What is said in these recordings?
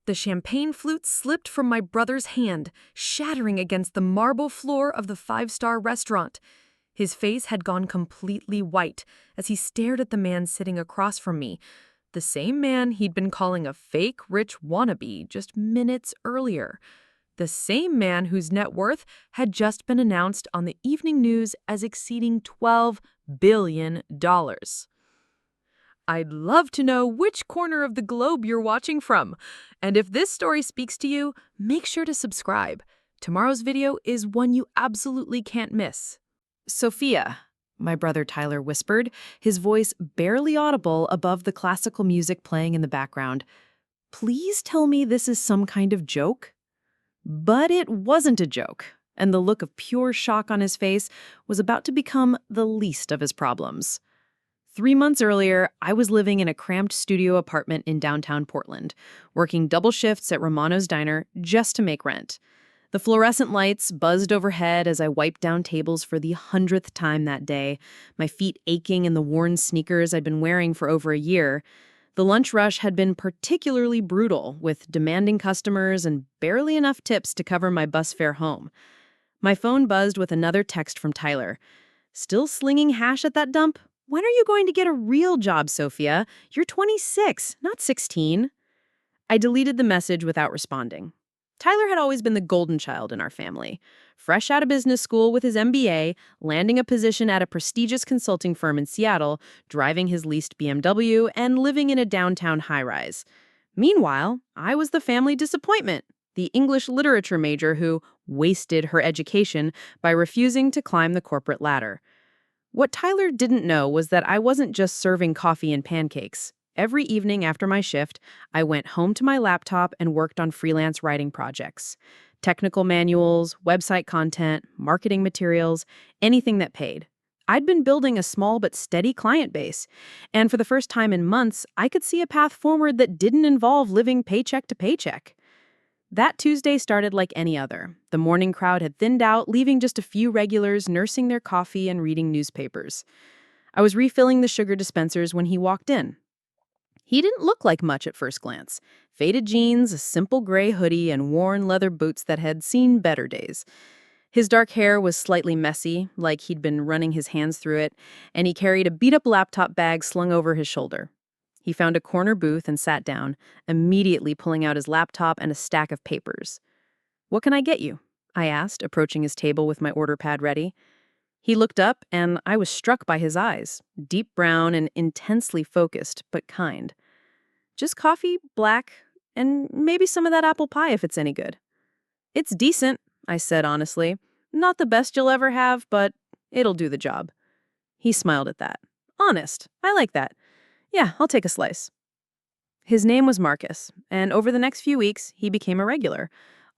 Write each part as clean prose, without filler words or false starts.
The champagne flute slipped from my brother's hand, shattering against the marble floor of the five-star restaurant. His face had gone completely white as he stared at the man sitting across from me, the same man he'd been calling a fake rich wannabe just minutes earlier. The same man whose net worth had just been announced on the evening news as exceeding $12 billion. I'd love to know which corner of the globe you're watching from. And if this story speaks to you, make sure to subscribe. Tomorrow's video is one you absolutely can't miss. Sophia, my brother Tyler whispered, his voice barely audible above the classical music playing in the background. Please tell me this is some kind of joke? But it wasn't a joke, and the look of pure shock on his face was about to become the least of his problems. 3 months earlier, I was living in a cramped studio apartment in downtown Portland, working double shifts at Romano's Diner just to make rent. The fluorescent lights buzzed overhead as I wiped down tables for the 100th time that day, my feet aching in the worn sneakers I'd been wearing for over a year. The lunch rush had been particularly brutal, with demanding customers and barely enough tips to cover my bus fare home. My phone buzzed with another text from Tyler. Still slinging hash at that dump? When are you going to get a real job, Sophia? You're 26, not 16. I deleted the message without responding. Tyler had always been the golden child in our family. Fresh out of business school with his MBA, landing a position at a prestigious consulting firm in Seattle, driving his leased BMW, and living in a downtown high-rise. Meanwhile, I was the family disappointment, the English literature major who wasted her education by refusing to climb the corporate ladder. What Tyler didn't know was that I wasn't just serving coffee and pancakes. Every evening after my shift, I went home to my laptop and worked on freelance writing projects. Technical manuals, website content, marketing materials, anything that paid. I'd been building a small but steady client base, and for the first time in months, I could see a path forward that didn't involve living paycheck to paycheck. That Tuesday started like any other. The morning crowd had thinned out, leaving just a few regulars nursing their coffee and reading newspapers. I was refilling the sugar dispensers when he walked in. He didn't look like much at first glance. Faded jeans, a simple gray hoodie, and worn leather boots that had seen better days. His dark hair was slightly messy, like he'd been running his hands through it, and he carried a beat-up laptop bag slung over his shoulder. He found a corner booth and sat down, immediately pulling out his laptop and a stack of papers. "What can I get you?" I asked, approaching his table with my order pad ready. He looked up, and I was struck by his eyes, deep brown and intensely focused, but kind. "Just coffee, black, and maybe some of that apple pie if it's any good." "It's decent," I said honestly. "Not the best you'll ever have, but it'll do the job." He smiled at that. "Honest, I like that. Yeah, I'll take a slice." His name was Marcus, and over the next few weeks, he became a regular.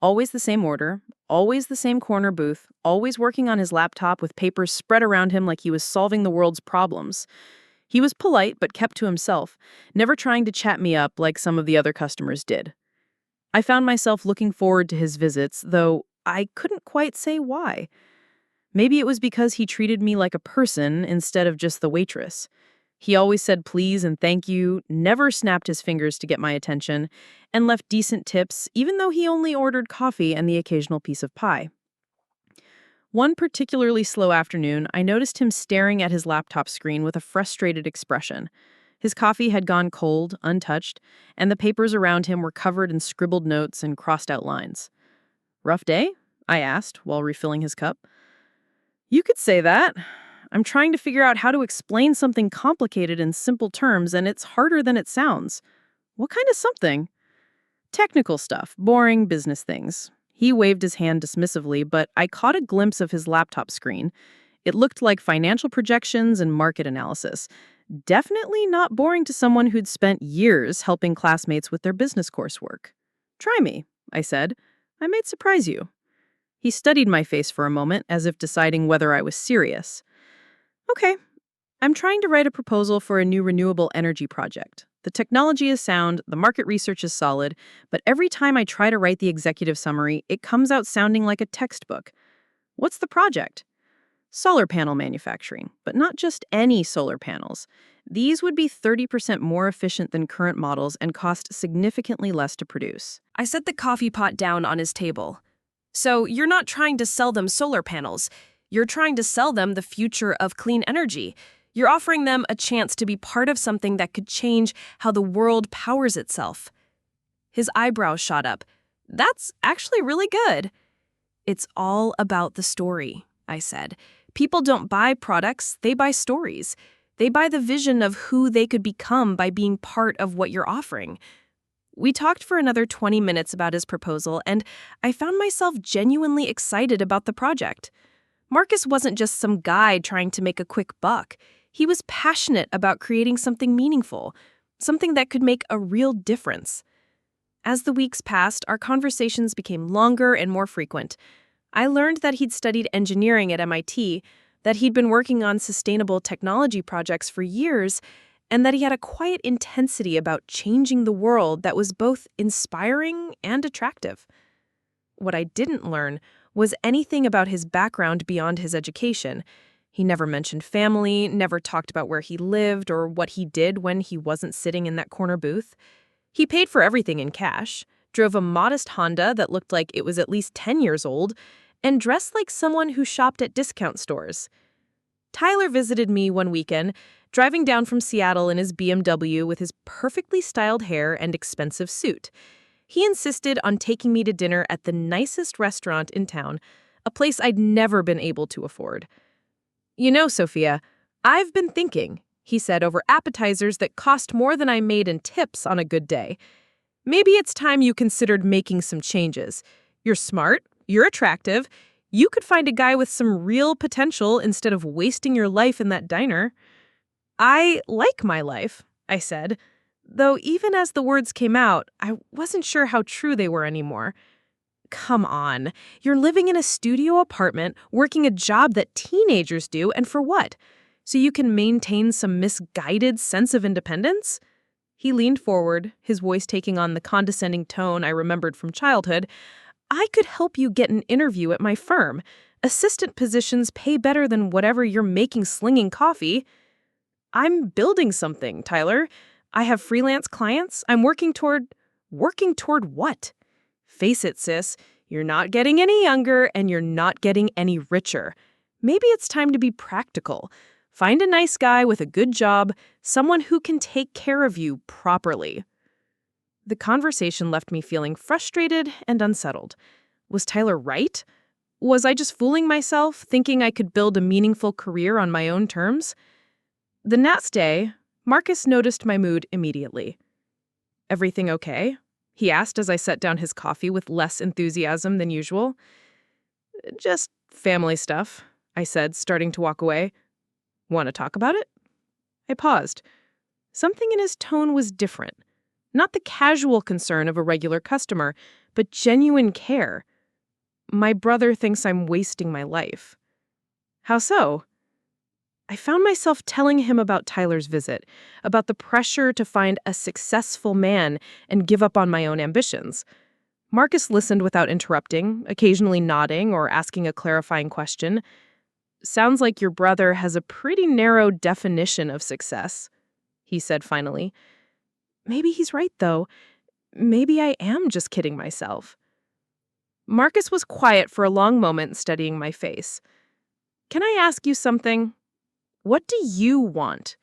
Always the same order, always the same corner booth, always working on his laptop with papers spread around him like he was solving the world's problems. He was polite but kept to himself, never trying to chat me up like some of the other customers did. I found myself looking forward to his visits, though I couldn't quite say why. Maybe it was because he treated me like a person instead of just the waitress. He always said please and thank you, never snapped his fingers to get my attention, and left decent tips even though he only ordered coffee and the occasional piece of pie. One particularly slow afternoon, I noticed him staring at his laptop screen with a frustrated expression. His coffee had gone cold, untouched, and the papers around him were covered in scribbled notes and crossed-out lines. "Rough day?" I asked while refilling his cup. "You could say that. I'm trying to figure out how to explain something complicated in simple terms, and it's harder than it sounds." "What kind of something?" "Technical stuff, boring business things." He waved his hand dismissively, but I caught a glimpse of his laptop screen. It looked like financial projections and market analysis. Definitely not boring to someone who'd spent years helping classmates with their business coursework. "Try me," I said. "I might surprise you." He studied my face for a moment, as if deciding whether I was serious. "Okay. I'm trying to write a proposal for a new renewable energy project. The technology is sound, the market research is solid, but every time I try to write the executive summary, it comes out sounding like a textbook. What's the project?" Solar panel manufacturing, but not just any solar panels. These would be 30% more efficient than current models and cost significantly less to produce. I set the coffee pot down on his table. So you're not trying to sell them solar panels. You're trying to sell them the future of clean energy. You're offering them a chance to be part of something that could change how the world powers itself. His eyebrows shot up. That's actually really good. It's all about the story, I said. People don't buy products, they buy stories. They buy the vision of who they could become by being part of what you're offering. We talked for another 20 minutes about his proposal, and I found myself genuinely excited about the project. Marcus wasn't just some guy trying to make a quick buck. He was passionate about creating something meaningful, something that could make a real difference. As the weeks passed, our conversations became longer and more frequent. I learned that he'd studied engineering at MIT, that he'd been working on sustainable technology projects for years, and that he had a quiet intensity about changing the world that was both inspiring and attractive. What I didn't learn was anything about his background beyond his education. He never mentioned family, never talked about where he lived or what he did when he wasn't sitting in that corner booth. He paid for everything in cash, drove a modest Honda that looked like it was at least 10 years old, and dressed like someone who shopped at discount stores. Tyler visited me one weekend, driving down from Seattle in his BMW with his perfectly styled hair and expensive suit. He insisted on taking me to dinner at the nicest restaurant in town, a place I'd never been able to afford. "You know, Sophia, I've been thinking," he said over appetizers that cost more than I made in tips on a good day. "Maybe it's time you considered making some changes. You're smart. You're attractive. You could find a guy with some real potential instead of wasting your life in that diner." "I like my life," I said, though even as the words came out, I wasn't sure how true they were anymore. "Come on. You're living in a studio apartment, working a job that teenagers do, and for what? So you can maintain some misguided sense of independence?" He leaned forward, his voice taking on the condescending tone I remembered from childhood. "I could help you get an interview at my firm. Assistant positions pay better than whatever you're making slinging coffee." "I'm building something, Tyler. I have freelance clients. I'm working toward what? Face it, sis, you're not getting any younger and you're not getting any richer. Maybe it's time to be practical. Find a nice guy with a good job, someone who can take care of you properly." The conversation left me feeling frustrated and unsettled. Was Tyler right? Was I just fooling myself, thinking I could build a meaningful career on my own terms? The next day, Marcus noticed my mood immediately. "Everything okay?" he asked as I set down his coffee with less enthusiasm than usual. "Just family stuff," I said, starting to walk away. "Want to talk about it?" I paused. Something in his tone was different. Not the casual concern of a regular customer, but genuine care. "My brother thinks I'm wasting my life." "How so?" I found myself telling him about Tyler's visit, about the pressure to find a successful man and give up on my own ambitions. Marcus listened without interrupting, occasionally nodding or asking a clarifying question. "Sounds like your brother has a pretty narrow definition of success," he said finally. Maybe he's right, though. Maybe I am just kidding myself. Marcus was quiet for a long moment, studying my face. "Can I ask you something? What do you want?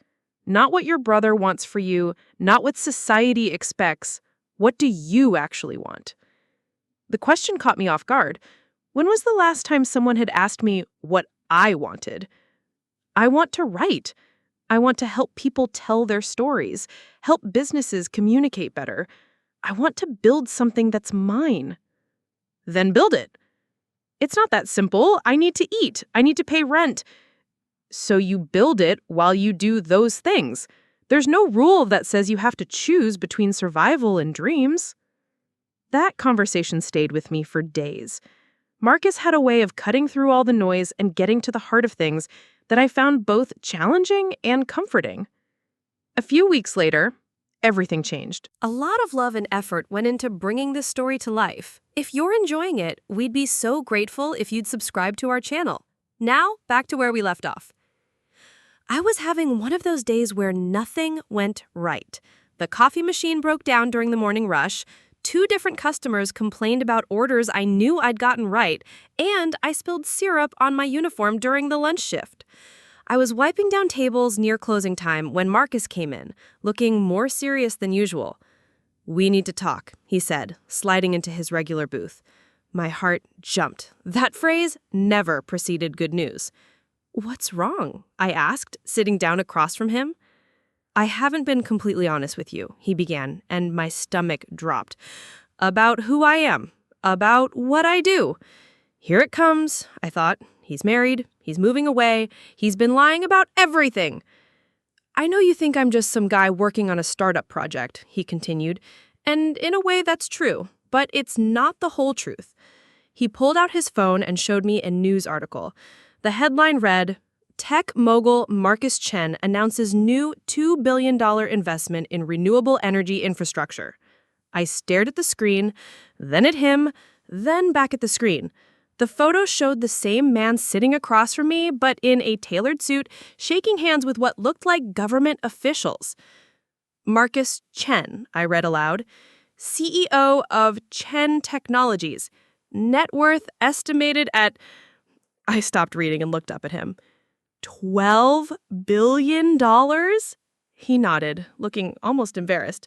Not what your brother wants for you, not what society expects. What do you actually want?" The question caught me off guard. When was the last time someone had asked me what I wanted? I want to write. I want to help people tell their stories, help businesses communicate better. I want to build something that's mine. Then build it. It's not that simple. I need to eat. I need to pay rent. So you build it while you do those things. There's no rule that says you have to choose between survival and dreams. That conversation stayed with me for days. Marcus had a way of cutting through all the noise and getting to the heart of things that I found both challenging and comforting. A few weeks later, everything changed. A lot of love and effort went into bringing this story to life. If you're enjoying it, we'd be so grateful if you'd subscribe to our channel. Now, back to where we left off. I was having one of those days where nothing went right. The coffee machine broke down during the morning rush, 2 different customers complained about orders I knew I'd gotten right, and I spilled syrup on my uniform during the lunch shift. I was wiping down tables near closing time when Marcus came in, looking more serious than usual. "We need to talk," he said, sliding into his regular booth. My heart jumped. That phrase never preceded good news. "What's wrong?" I asked, sitting down across from him. "I haven't been completely honest with you," he began, and my stomach dropped. "About who I am, about what I do. Here it comes," I thought. He's married, he's moving away, he's been lying about everything. "I know you think I'm just some guy working on a startup project," he continued, "and in a way that's true, but it's not the whole truth." He pulled out his phone and showed me a news article. The headline read, "Tech mogul Marcus Chen announces new $2 billion investment in renewable energy infrastructure." I stared at the screen, then at him, then back at the screen. The photo showed the same man sitting across from me, but in a tailored suit, shaking hands with what looked like government officials. "Marcus Chen," I read aloud, "CEO of Chen Technologies. Net worth estimated at..." I stopped reading and looked up at him. $12 billion? He nodded, looking almost embarrassed.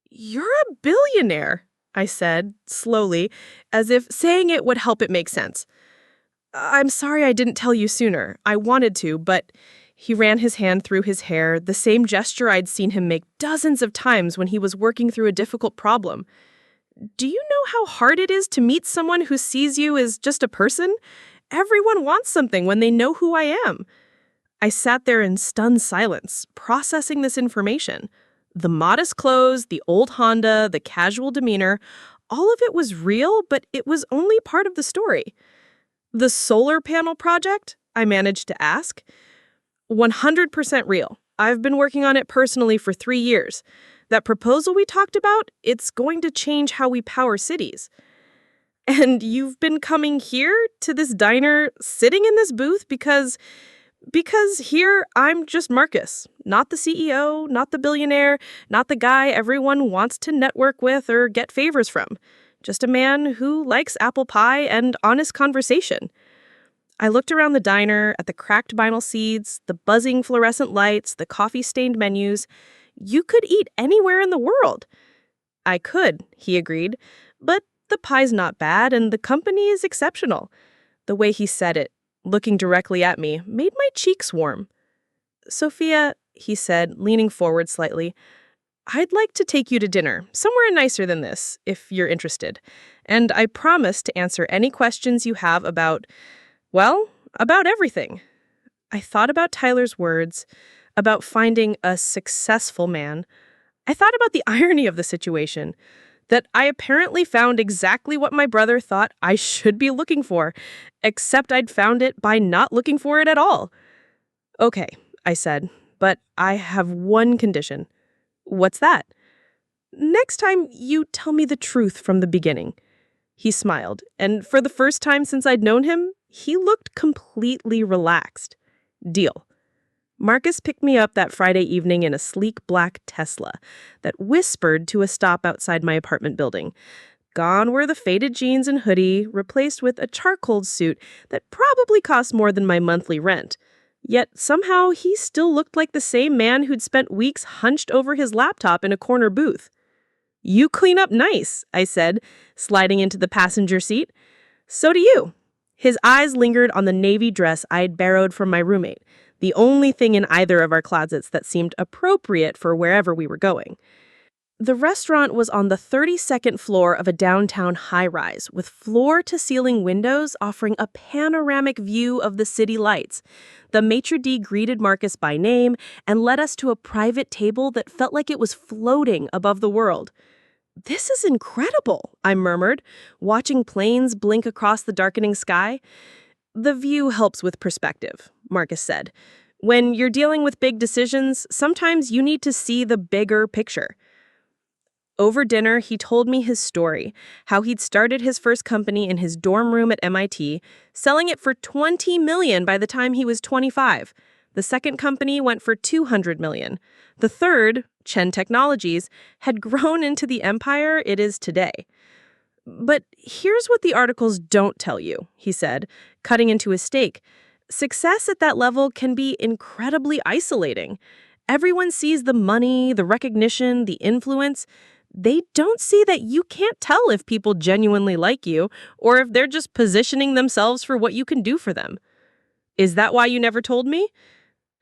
"You're a billionaire," I said, slowly, as if saying it would help it make sense. "I'm sorry I didn't tell you sooner. I wanted to, but..." He ran his hand through his hair, the same gesture I'd seen him make dozens of times when he was working through a difficult problem. "Do you know how hard it is to meet someone who sees you as just a person? Everyone wants something when they know who I am." I sat there in stunned silence, processing this information. The modest clothes, the old Honda, the casual demeanor, all of it was real, but it was only part of the story. "The solar panel project?" I managed to ask. "100% real. I've been working on it personally for 3 years. That proposal we talked about, it's going to change how we power cities." "And you've been coming here to this diner, sitting in this booth because here I'm just Marcus, not the CEO, not the billionaire, not the guy everyone wants to network with or get favors from. Just a man who likes apple pie and honest conversation." I looked around the diner at the cracked vinyl seats, the buzzing fluorescent lights, the coffee-stained menus. You could eat anywhere in the world. "I could," he agreed, "but the pie's not bad and the company is exceptional." The way he said it, looking directly at me, made my cheeks warm. "Sophia," he said, leaning forward slightly, "I'd like to take you to dinner, somewhere nicer than this, if you're interested. And I promise to answer any questions you have about everything." I thought about Tyler's words, about finding a successful man. I thought about the irony of the situation, that I apparently found exactly what my brother thought I should be looking for, except I'd found it by not looking for it at all. "Okay," I said, "but I have one condition." "What's that?" "Next time, you tell me the truth from the beginning." He smiled, and for the first time since I'd known him, he looked completely relaxed. "Deal." Marcus picked me up that Friday evening in a sleek black Tesla that whispered to a stop outside my apartment building. Gone were the faded jeans and hoodie, replaced with a charcoal suit that probably cost more than my monthly rent. Yet somehow he still looked like the same man who'd spent weeks hunched over his laptop in a corner booth. "You clean up nice," I said, sliding into the passenger seat. "So do you." His eyes lingered on the navy dress I'd borrowed from my roommate, the only thing in either of our closets that seemed appropriate for wherever we were going. The restaurant was on the 32nd floor of a downtown high-rise, with floor-to-ceiling windows offering a panoramic view of the city lights. The maitre d' greeted Marcus by name and led us to a private table that felt like it was floating above the world. "This is incredible," I murmured, watching planes blink across the darkening sky. "The view helps with perspective," Marcus said. "When you're dealing with big decisions, sometimes you need to see the bigger picture." Over dinner, he told me his story, how he'd started his first company in his dorm room at MIT, selling it for $20 million by the time he was 25. The second company went for $200 million. The third, Chen Technologies, had grown into the empire it is today. But here's what the articles don't tell you, he said, cutting into his steak. Success at that level can be incredibly isolating. Everyone sees the money, the recognition, the influence. They don't see that you can't tell if people genuinely like you or if they're just positioning themselves for what you can do for them. Is that why you never told me?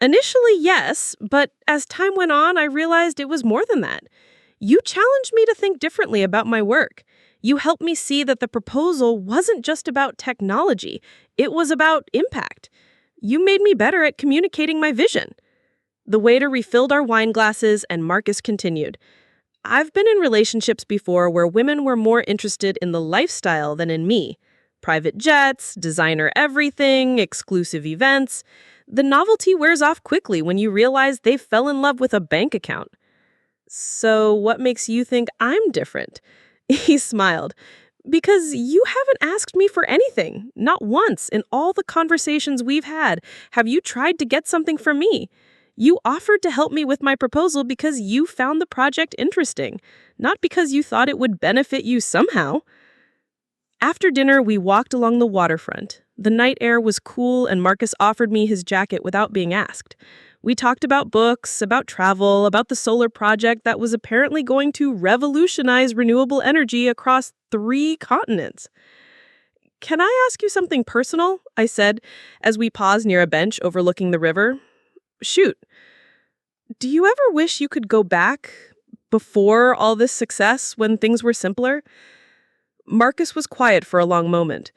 Initially, yes, but as time went on, I realized it was more than that. You challenged me to think differently about my work. You helped me see that the proposal wasn't just about technology, it was about impact. You made me better at communicating my vision. The waiter refilled our wine glasses, and Marcus continued. I've been in relationships before where women were more interested in the lifestyle than in me. Private jets, designer everything, exclusive events. The novelty wears off quickly when you realize they fell in love with a bank account. So what makes you think I'm different? He smiled. Because you haven't asked me for anything. Not once in all the conversations we've had have you tried to get something from me. You offered to help me with my proposal because you found the project interesting, not because you thought it would benefit you somehow. After dinner, we walked along the waterfront. The night air was cool, and Marcus offered me his jacket without being asked. We talked about books, about travel, about the solar project that was apparently going to revolutionize renewable energy across 3 continents. Can I ask you something personal? I said, as we paused near a bench overlooking the river. Shoot. Do you ever wish you could go back before all this success when things were simpler? Marcus was quiet for a long moment.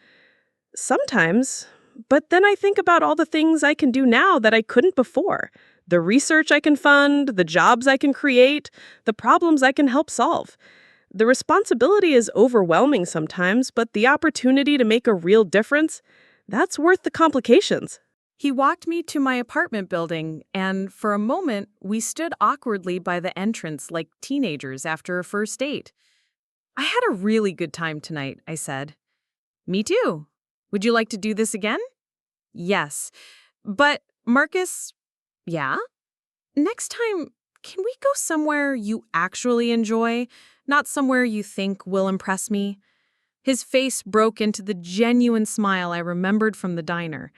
Sometimes, but then I think about all the things I can do now that I couldn't before. The research I can fund, the jobs I can create, the problems I can help solve. The responsibility is overwhelming sometimes, but the opportunity to make a real difference, that's worth the complications. He walked me to my apartment building, and for a moment, we stood awkwardly by the entrance like teenagers after a first date. I had a really good time tonight, I said. Me too. Would you like to do this again? Yes. But, Marcus, yeah? Next time, can we go somewhere you actually enjoy, not somewhere you think will impress me? His face broke into the genuine smile I remembered from the diner.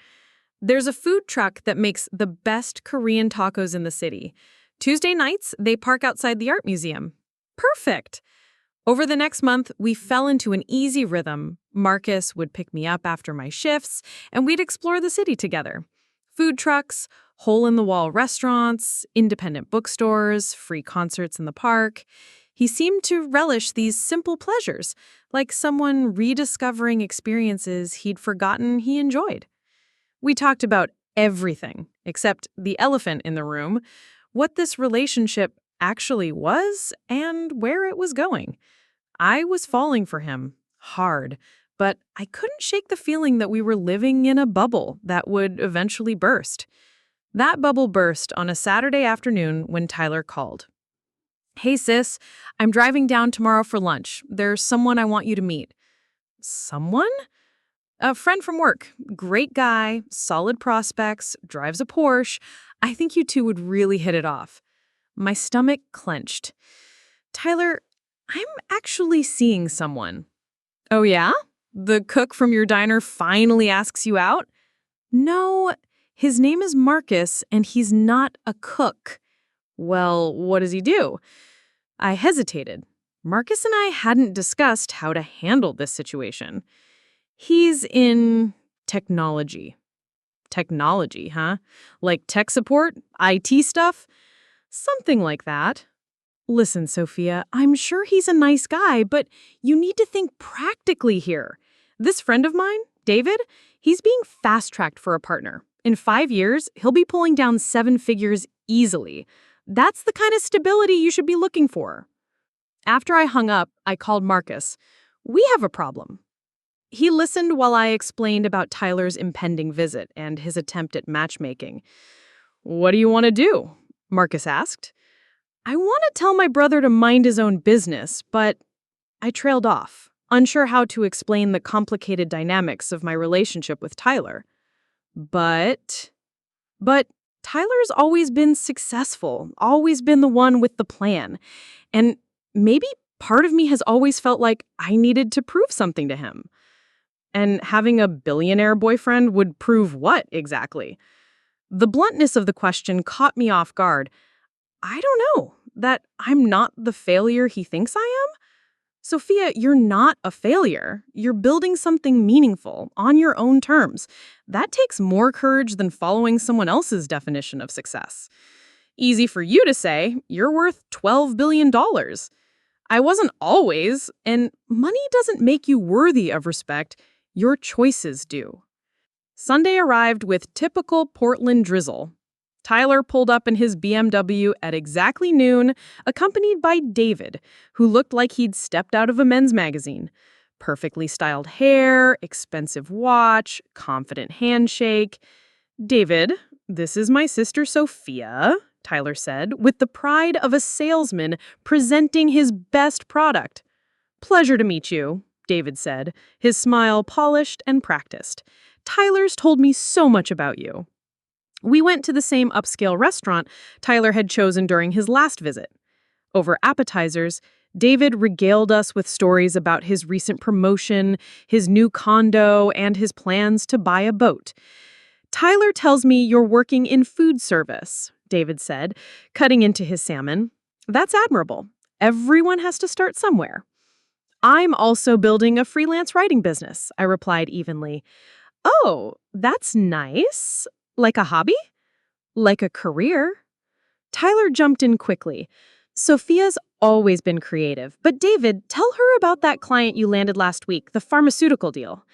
There's a food truck that makes the best Korean tacos in the city. Tuesday nights, they park outside the art museum. Perfect! Over the next month, we fell into an easy rhythm. Marcus would pick me up after my shifts, and we'd explore the city together. Food trucks, hole-in-the-wall restaurants, independent bookstores, free concerts in the park. He seemed to relish these simple pleasures, like someone rediscovering experiences he'd forgotten he enjoyed. We talked about everything, except the elephant in the room, what this relationship actually was and where it was going. I was falling for him, hard, but I couldn't shake the feeling that we were living in a bubble that would eventually burst. That bubble burst on a Saturday afternoon when Tyler called. Hey sis, I'm driving down tomorrow for lunch. There's someone I want you to meet. Someone? A friend from work. Great guy, solid prospects, drives a Porsche. I think you two would really hit it off. My stomach clenched. Tyler, I'm actually seeing someone. Oh yeah? The cook from your diner finally asks you out? No, his name is Marcus, and he's not a cook. Well, what does he do? I hesitated. Marcus and I hadn't discussed how to handle this situation. He's in technology. Technology, huh? Like tech support? IT stuff? Something like that. Listen, Sophia, I'm sure he's a nice guy, but you need to think practically here. This friend of mine, David, he's being fast-tracked for a partner. In 5 years, he'll be pulling down 7 figures easily. That's the kind of stability you should be looking for. After I hung up, I called Marcus. We have a problem. He listened while I explained about Tyler's impending visit and his attempt at matchmaking. What do you want to do? Marcus asked. I want to tell my brother to mind his own business, but I trailed off, unsure how to explain the complicated dynamics of my relationship with Tyler. But Tyler's always been successful, always been the one with the plan. And maybe part of me has always felt like I needed to prove something to him. And having a billionaire boyfriend would prove what exactly? The bluntness of the question caught me off guard. I don't know, that I'm not the failure he thinks I am? Sophia, you're not a failure. You're building something meaningful on your own terms. That takes more courage than following someone else's definition of success. Easy for you to say, you're worth $12 billion. I wasn't always, and money doesn't make you worthy of respect. Your choices do. Sunday arrived with typical Portland drizzle. Tyler pulled up in his BMW at exactly noon, accompanied by David, who looked like he'd stepped out of a men's magazine. Perfectly styled hair, expensive watch, confident handshake. "David, this is my sister Sophia," Tyler said, with the pride of a salesman presenting his best product. "Pleasure to meet you," David said, his smile polished and practiced. "Tyler's told me so much about you." We went to the same upscale restaurant Tyler had chosen during his last visit. Over appetizers, David regaled us with stories about his recent promotion, his new condo, and his plans to buy a boat. "Tyler tells me you're working in food service," David said, cutting into his salmon. "That's admirable. Everyone has to start somewhere." "I'm also building a freelance writing business," I replied evenly. "Oh, that's nice. Like a hobby? Like a career?" Tyler jumped in quickly. "Sophia's always been creative, but David, tell her about that client you landed last week, the pharmaceutical deal."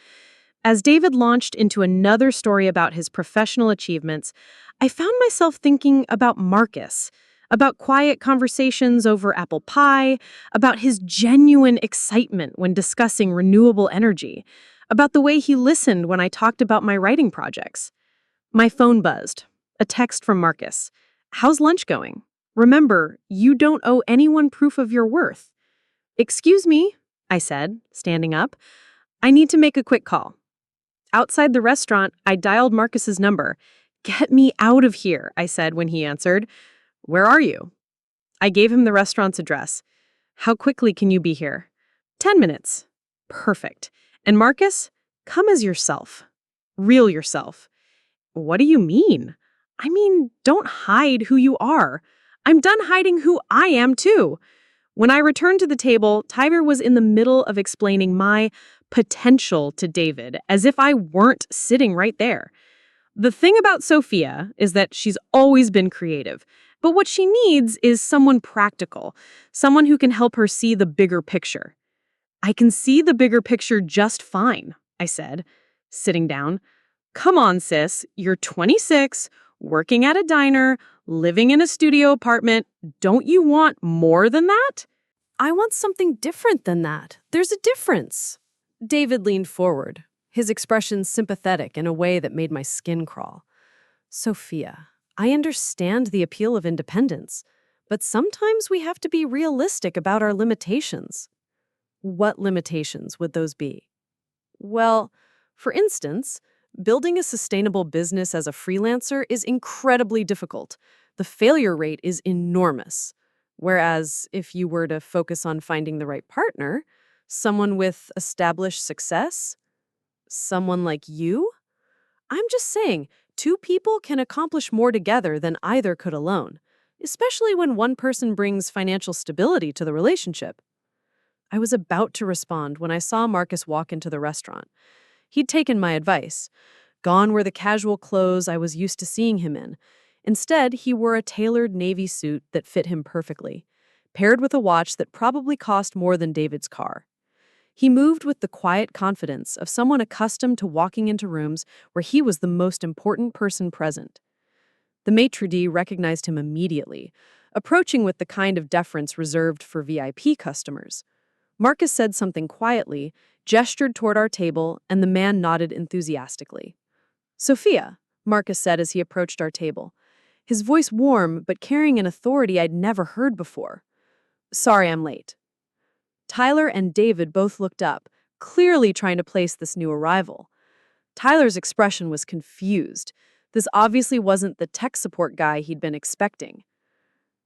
As David launched into another story about his professional achievements, I found myself thinking about Marcus, about quiet conversations over apple pie, about his genuine excitement when discussing renewable energy, about the way he listened when I talked about my writing projects. My phone buzzed. A text from Marcus. "How's lunch going? Remember, you don't owe anyone proof of your worth." "Excuse me," I said, standing up. "I need to make a quick call." Outside the restaurant, I dialed Marcus's number. "Get me out of here," I said when he answered. "Where are you?" I gave him the restaurant's address. "How quickly can you be here?" 10 minutes. "Perfect. And Marcus, come as yourself. Real yourself." "What do you mean?" "I mean, don't hide who you are. I'm done hiding who I am, too." When I returned to the table, Tyler was in the middle of explaining my potential to David, as if I weren't sitting right there. "The thing about Sophia is that she's always been creative, but what she needs is someone practical, someone who can help her see the bigger picture." "I can see the bigger picture just fine," I said, sitting down. "Come on, sis. You're 26, working at a diner, living in a studio apartment. Don't you want more than that?" I want something different than that. There's a difference. David leaned forward, his expression sympathetic in a way that made my skin crawl. "Sophia, I understand the appeal of independence, but sometimes we have to be realistic about our limitations." "What limitations would those be?" "Well, for instance, building a sustainable business as a freelancer is incredibly difficult. The failure rate is enormous. Whereas if you were to focus on finding the right partner, someone with established success, someone like you, I'm just saying, two people can accomplish more together than either could alone, especially when one person brings financial stability to the relationship." I was about to respond when I saw Marcus walk into the restaurant. He'd taken my advice. Gone were the casual clothes I was used to seeing him in. Instead, he wore a tailored navy suit that fit him perfectly, paired with a watch that probably cost more than David's car. He moved with the quiet confidence of someone accustomed to walking into rooms where he was the most important person present. The maitre d' recognized him immediately, approaching with the kind of deference reserved for VIP customers. Marcus said something quietly, gestured toward our table, and the man nodded enthusiastically. "Sophia," Marcus said as he approached our table, his voice warm but carrying an authority I'd never heard before. "Sorry I'm late." Tyler and David both looked up, clearly trying to place this new arrival. Tyler's expression was confused. This obviously wasn't the tech support guy he'd been expecting.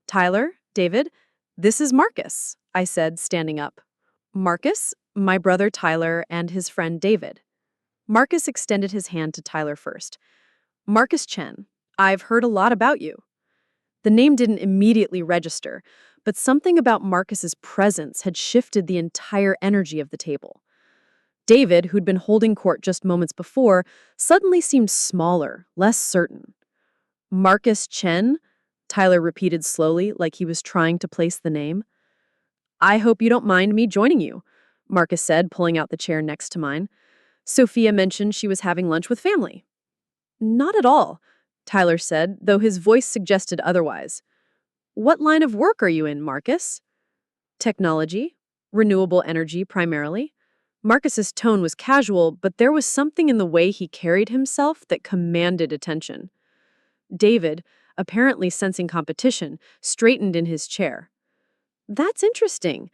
"Tyler, David, this is Marcus," I said, standing up. "Marcus, my brother Tyler, and his friend David." Marcus extended his hand to Tyler first. "Marcus Chen, I've heard a lot about you." The name didn't immediately register, but something about Marcus's presence had shifted the entire energy of the table. David, who'd been holding court just moments before, suddenly seemed smaller, less certain. "Marcus Chen?" Tyler repeated slowly, like he was trying to place the name. "I hope you don't mind me joining you," Marcus said, pulling out the chair next to mine. "Sophia mentioned she was having lunch with family." "Not at all," Tyler said, though his voice suggested otherwise. "What line of work are you in, Marcus?" "Technology. Renewable energy, primarily." Marcus's tone was casual, but there was something in the way he carried himself that commanded attention. David, apparently sensing competition, straightened in his chair. "That's interesting.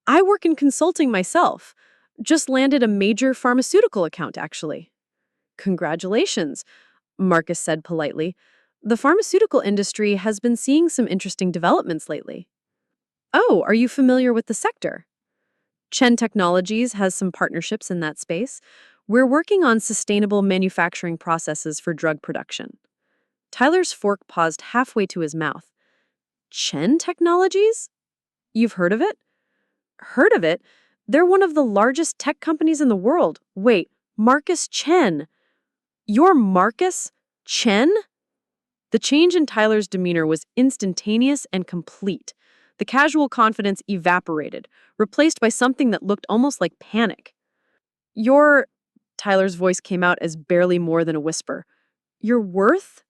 I work in consulting myself. Just landed a major pharmaceutical account, actually." "Congratulations," Marcus said politely. "The pharmaceutical industry has been seeing some interesting developments lately." "Oh, are you familiar with the sector?" "Chen Technologies has some partnerships in that space. We're working on sustainable manufacturing processes for drug production." Tyler's fork paused halfway to his mouth. "Chen Technologies? You've heard of it?" "Heard of it? They're one of the largest tech companies in the world. Wait, Marcus Chen. You're Marcus Chen?" The change in Tyler's demeanor was instantaneous and complete. The casual confidence evaporated, replaced by something that looked almost like panic. "Your—" Tyler's voice came out as barely more than a whisper. "Your worth?"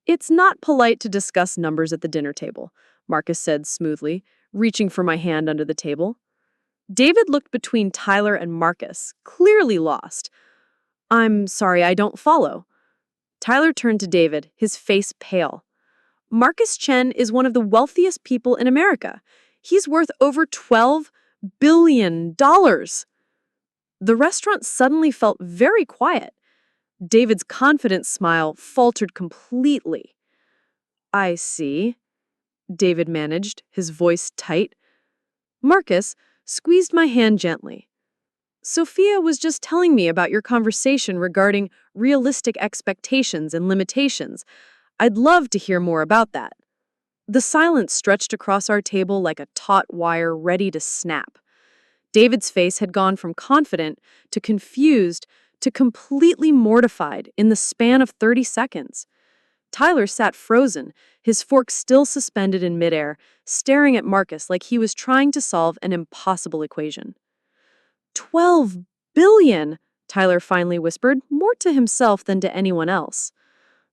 "It's not polite to discuss numbers at the dinner table," Marcus said smoothly, reaching for my hand under the table. David looked between Tyler and Marcus, clearly lost. "I'm sorry, I don't follow." Tyler turned to David, his face pale. "Marcus Chen is one of the wealthiest people in America. He's worth over $12 billion. The restaurant suddenly felt very quiet. David's confident smile faltered completely. "I see," David managed, his voice tight. Marcus squeezed my hand gently. "Sophia was just telling me about your conversation regarding realistic expectations and limitations. I'd love to hear more about that." The silence stretched across our table like a taut wire ready to snap. David's face had gone from confident to confused to completely mortified in the span of 30 seconds. Tyler sat frozen, his fork still suspended in midair, staring at Marcus like he was trying to solve an impossible equation. "12 billion, Tyler finally whispered, more to himself than to anyone else.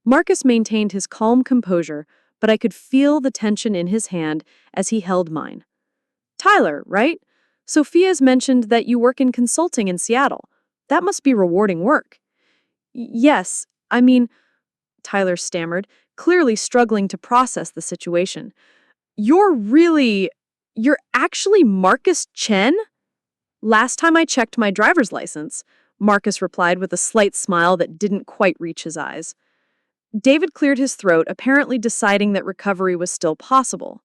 Marcus maintained his calm composure, but I could feel the tension in his hand as he held mine. "Tyler, right? Sophia's mentioned that you work in consulting in Seattle. That must be rewarding work." "Yes, I mean," Tyler stammered, clearly struggling to process the situation. You're actually Marcus Chen?" "Last time I checked my driver's license," Marcus replied with a slight smile that didn't quite reach his eyes. David cleared his throat, apparently deciding that recovery was still possible.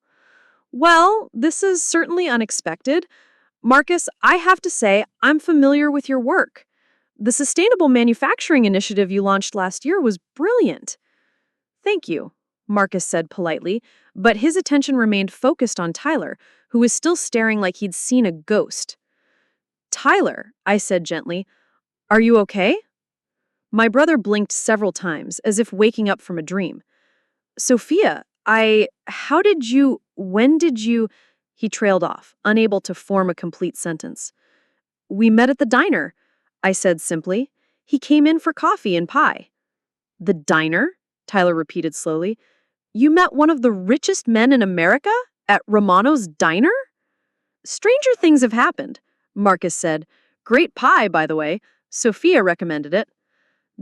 "Well, this is certainly unexpected. Marcus, I have to say, I'm familiar with your work. The sustainable manufacturing initiative you launched last year was brilliant." "Thank you," Marcus said politely, but his attention remained focused on Tyler, who was still staring like he'd seen a ghost. "Tyler," I said gently, "are you okay?" My brother blinked several times, as if waking up from a dream. "Sophia, when did you—" He trailed off, unable to form a complete sentence. "We met at the diner," I said simply. "He came in for coffee and pie." "The diner?" Tyler repeated slowly. "You met one of the richest men in America? At Romano's diner?" "Stranger things have happened," Marcus said. "Great pie, by the way. Sophia recommended it."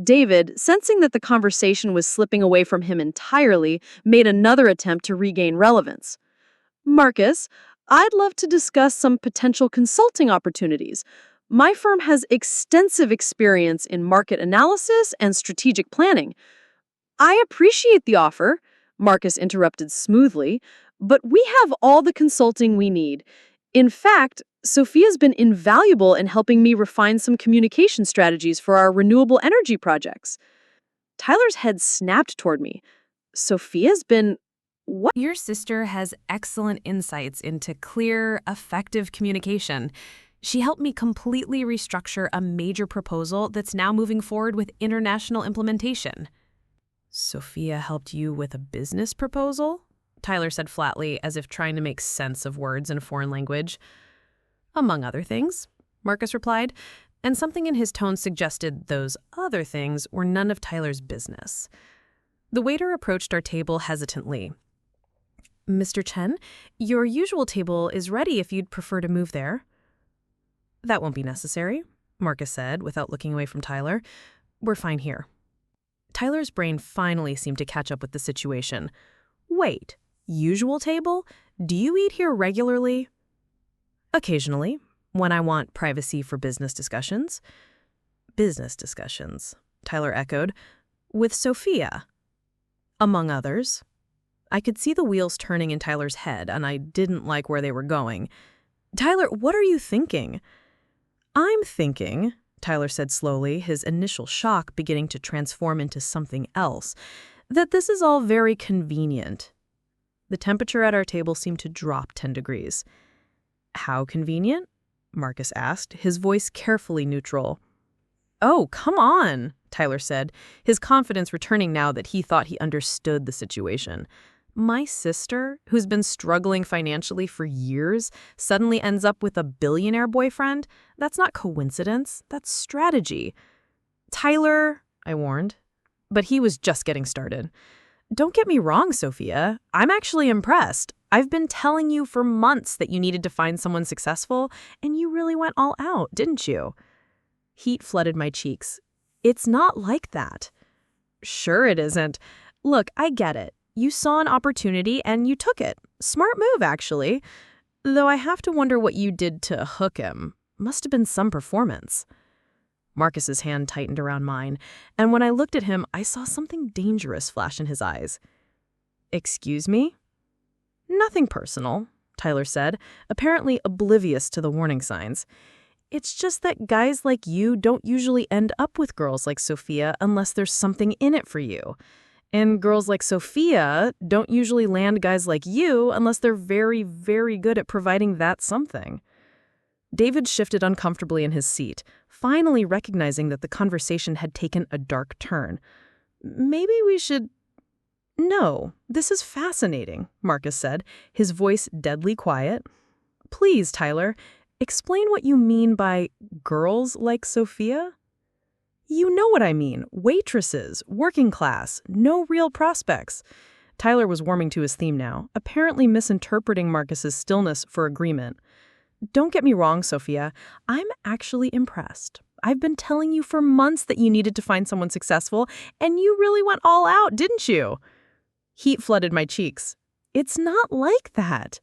David, sensing that the conversation was slipping away from him entirely, made another attempt to regain relevance. Marcus, I'd love to discuss some potential consulting opportunities. My firm has extensive experience in market analysis and strategic planning. I appreciate the offer, Marcus interrupted smoothly, but we have all the consulting we need. In fact, Sophia's been invaluable in helping me refine some communication strategies for our renewable energy projects. Tyler's head snapped toward me. Sophia's been. What? Your sister has excellent insights into clear, effective communication. She helped me completely restructure a major proposal that's now moving forward with international implementation. Sophia helped you with a business proposal? Tyler said flatly, as if trying to make sense of words in a foreign language. Among other things, Marcus replied, and something in his tone suggested those other things were none of Tyler's business. The waiter approached our table hesitantly. Mr. Chen, your usual table is ready if you'd prefer to move there. That won't be necessary, Marcus said, without looking away from Tyler. We're fine here. Tyler's brain finally seemed to catch up with the situation. Wait, usual table? Do you eat here regularly? Occasionally, when I want privacy for business discussions. Business discussions, Tyler echoed. With Sophia. Among others. I could see the wheels turning in Tyler's head, and I didn't like where they were going. Tyler, what are you thinking? I'm thinking, Tyler said slowly, his initial shock beginning to transform into something else, that this is all very convenient. The temperature at our table seemed to drop 10 degrees. How convenient? Marcus asked, his voice carefully neutral. Oh, come on, Tyler said, his confidence returning now that he thought he understood the situation. My sister, who's been struggling financially for years, suddenly ends up with a billionaire boyfriend? That's not coincidence, that's strategy. Tyler, I warned, but he was just getting started. Don't get me wrong, Sophia. I'm actually impressed. I've been telling you for months that you needed to find someone successful, and you really went all out, didn't you? Heat flooded my cheeks. It's not like that. Sure it isn't. Look, I get it. You saw an opportunity and you took it. Smart move, actually. Though I have to wonder what you did to hook him. Must have been some performance. Marcus's hand tightened around mine, and when I looked at him, I saw something dangerous flash in his eyes. Excuse me? Nothing personal, Tyler said, apparently oblivious to the warning signs. It's just that guys like you don't usually end up with girls like Sophia unless there's something in it for you. And girls like Sophia don't usually land guys like you unless they're very, very good at providing that something. David shifted uncomfortably in his seat, finally recognizing that the conversation had taken a dark turn. Maybe we should... No, this is fascinating, Marcus said, his voice deadly quiet. Please, Tyler, explain what you mean by girls like Sophia? You know what I mean. Waitresses, working class, no real prospects. Tyler was warming to his theme now, apparently misinterpreting Marcus's stillness for agreement. Don't get me wrong, Sophia. I'm actually impressed. I've been telling you for months that you needed to find someone successful, and you really went all out, didn't you? Heat flooded my cheeks. It's not like that.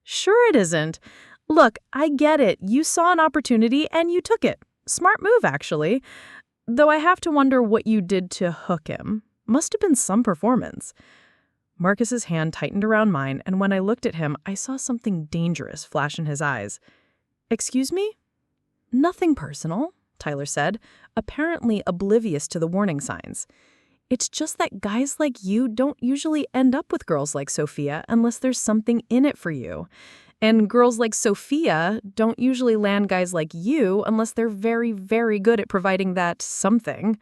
Sure it isn't. Look, I get it. You saw an opportunity and you took it. Smart move, actually. Though I have to wonder what you did to hook him. Must have been some performance. Marcus's hand tightened around mine, and when I looked at him, I saw something dangerous flash in his eyes. Excuse me? Nothing personal, Tyler said, apparently oblivious to the warning signs. It's just that guys like you don't usually end up with girls like Sophia unless there's something in it for you. And girls like Sophia don't usually land guys like you unless they're very, very good at providing that something.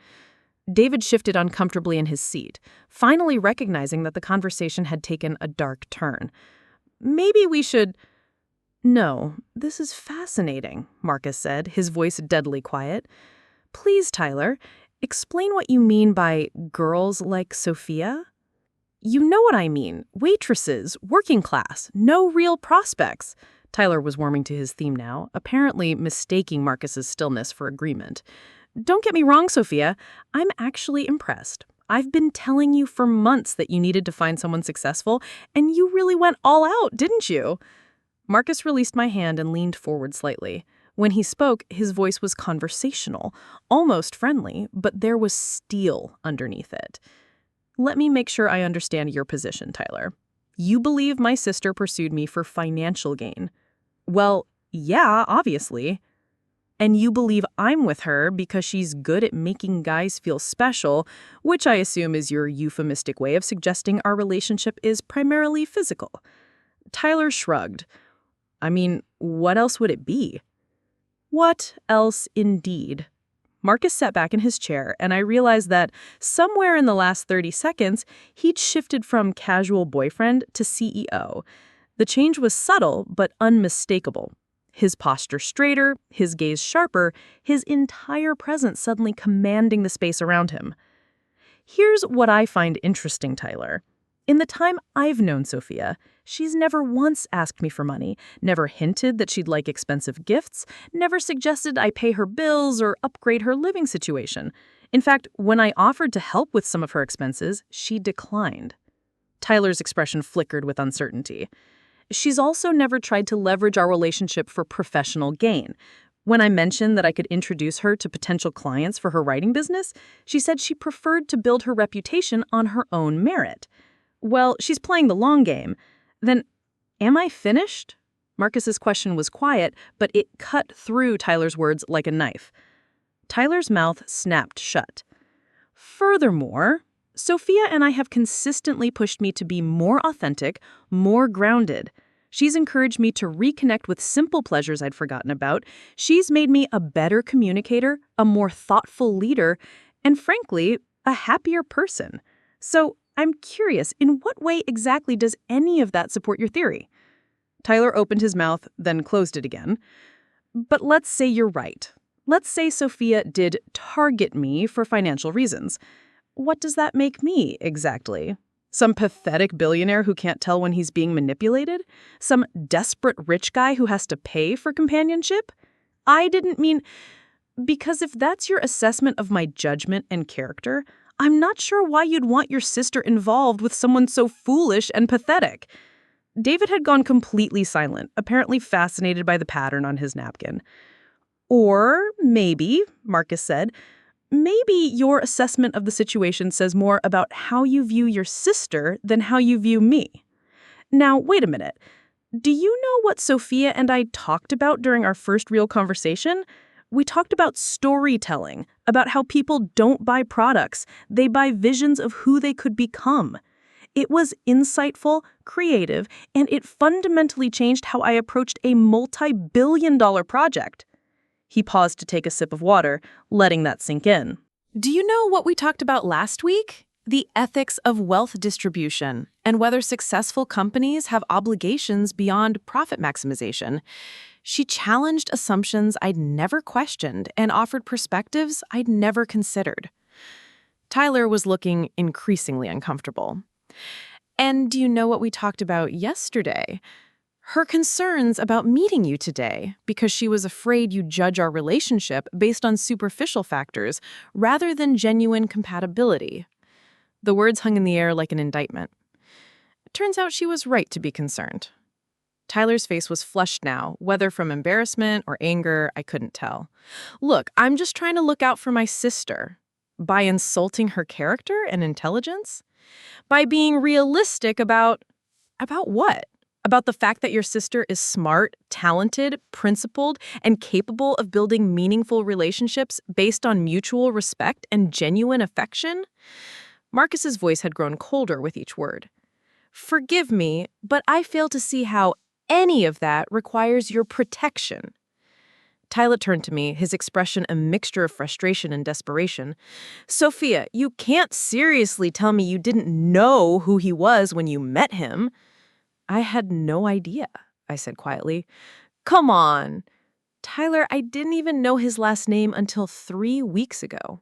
David shifted uncomfortably in his seat, finally recognizing that the conversation had taken a dark turn. Maybe we should... No, this is fascinating, Marcus said, his voice deadly quiet. Please, Tyler, explain what you mean by girls like Sophia? You know what I mean. Waitresses, working class, no real prospects. Tyler was warming to his theme now, apparently mistaking Marcus's stillness for agreement. Don't get me wrong, Sophia. I'm actually impressed. I've been telling you for months that you needed to find someone successful, and you really went all out, didn't you? Marcus released my hand and leaned forward slightly. When he spoke, his voice was conversational, almost friendly, but there was steel underneath it. Let me make sure I understand your position, Tyler. You believe my sister pursued me for financial gain. Well, yeah, obviously. And you believe I'm with her because she's good at making guys feel special, which I assume is your euphemistic way of suggesting our relationship is primarily physical. Tyler shrugged. I mean, what else would it be? What else indeed? Marcus sat back in his chair, and I realized that somewhere in the last 30 seconds, he'd shifted from casual boyfriend to CEO. The change was subtle, but unmistakable. His posture straighter, his gaze sharper, his entire presence suddenly commanding the space around him. Here's what I find interesting, Tyler. In the time I've known Sophia, she's never once asked me for money, never hinted that she'd like expensive gifts, never suggested I pay her bills or upgrade her living situation. In fact, when I offered to help with some of her expenses, she declined. Tyler's expression flickered with uncertainty. She's also never tried to leverage our relationship for professional gain. When I mentioned that I could introduce her to potential clients for her writing business, she said she preferred to build her reputation on her own merit. Well, she's playing the long game. Then, am I finished? Marcus's question was quiet, but it cut through Tyler's words like a knife. Tyler's mouth snapped shut. Furthermore, Sophia and I have consistently pushed me to be more authentic, more grounded. She's encouraged me to reconnect with simple pleasures I'd forgotten about. She's made me a better communicator, a more thoughtful leader, and frankly, a happier person. So, I'm curious, in what way exactly does any of that support your theory? Tyler opened his mouth, then closed it again. But let's say you're right. Let's say Sophia did target me for financial reasons. What does that make me, exactly? Some pathetic billionaire who can't tell when he's being manipulated? Some desperate rich guy who has to pay for companionship? I didn't mean... Because if that's your assessment of my judgment and character, I'm not sure why you'd want your sister involved with someone so foolish and pathetic. David had gone completely silent, apparently fascinated by the pattern on his napkin. Or maybe, Marcus said, maybe your assessment of the situation says more about how you view your sister than how you view me. Now, wait a minute. Do you know what Sophia and I talked about during our first real conversation? We talked about storytelling, about how people don't buy products, they buy visions of who they could become. It was insightful, creative, and it fundamentally changed how I approached a multi-billion-dollar project. He paused to take a sip of water, letting that sink in. Do you know what we talked about last week? The ethics of wealth distribution, and whether successful companies have obligations beyond profit maximization. She challenged assumptions I'd never questioned and offered perspectives I'd never considered. Tyler was looking increasingly uncomfortable. And do you know what we talked about yesterday? Her concerns about meeting you today because she was afraid you'd judge our relationship based on superficial factors rather than genuine compatibility. The words hung in the air like an indictment. It turns out she was right to be concerned. Tyler's face was flushed now, whether from embarrassment or anger, I couldn't tell. Look, I'm just trying to look out for my sister. By insulting her character and intelligence? By being realistic about what? About the fact that your sister is smart, talented, principled, and capable of building meaningful relationships based on mutual respect and genuine affection? Marcus's voice had grown colder with each word. Forgive me, but I fail to see how any of that requires your protection. Tyler turned to me, his expression a mixture of frustration and desperation. Sophia, you can't seriously tell me you didn't know who he was when you met him. I had no idea, I said quietly. Come on. Tyler, I didn't even know his last name until 3 weeks ago.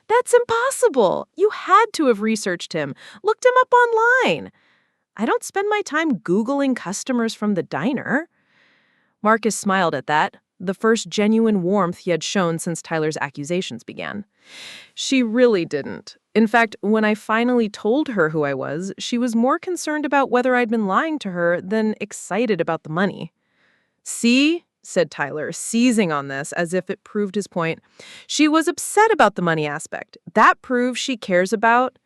That's impossible. You had to have researched him, looked him up online. I don't spend my time Googling customers from the diner. Marcus smiled at that, the first genuine warmth he had shown since Tyler's accusations began. She really didn't. In fact, when I finally told her who I was, she was more concerned about whether I'd been lying to her than excited about the money. "See?" said Tyler, seizing on this as if it proved his point. "She was upset about the money aspect. That proves she cares about—"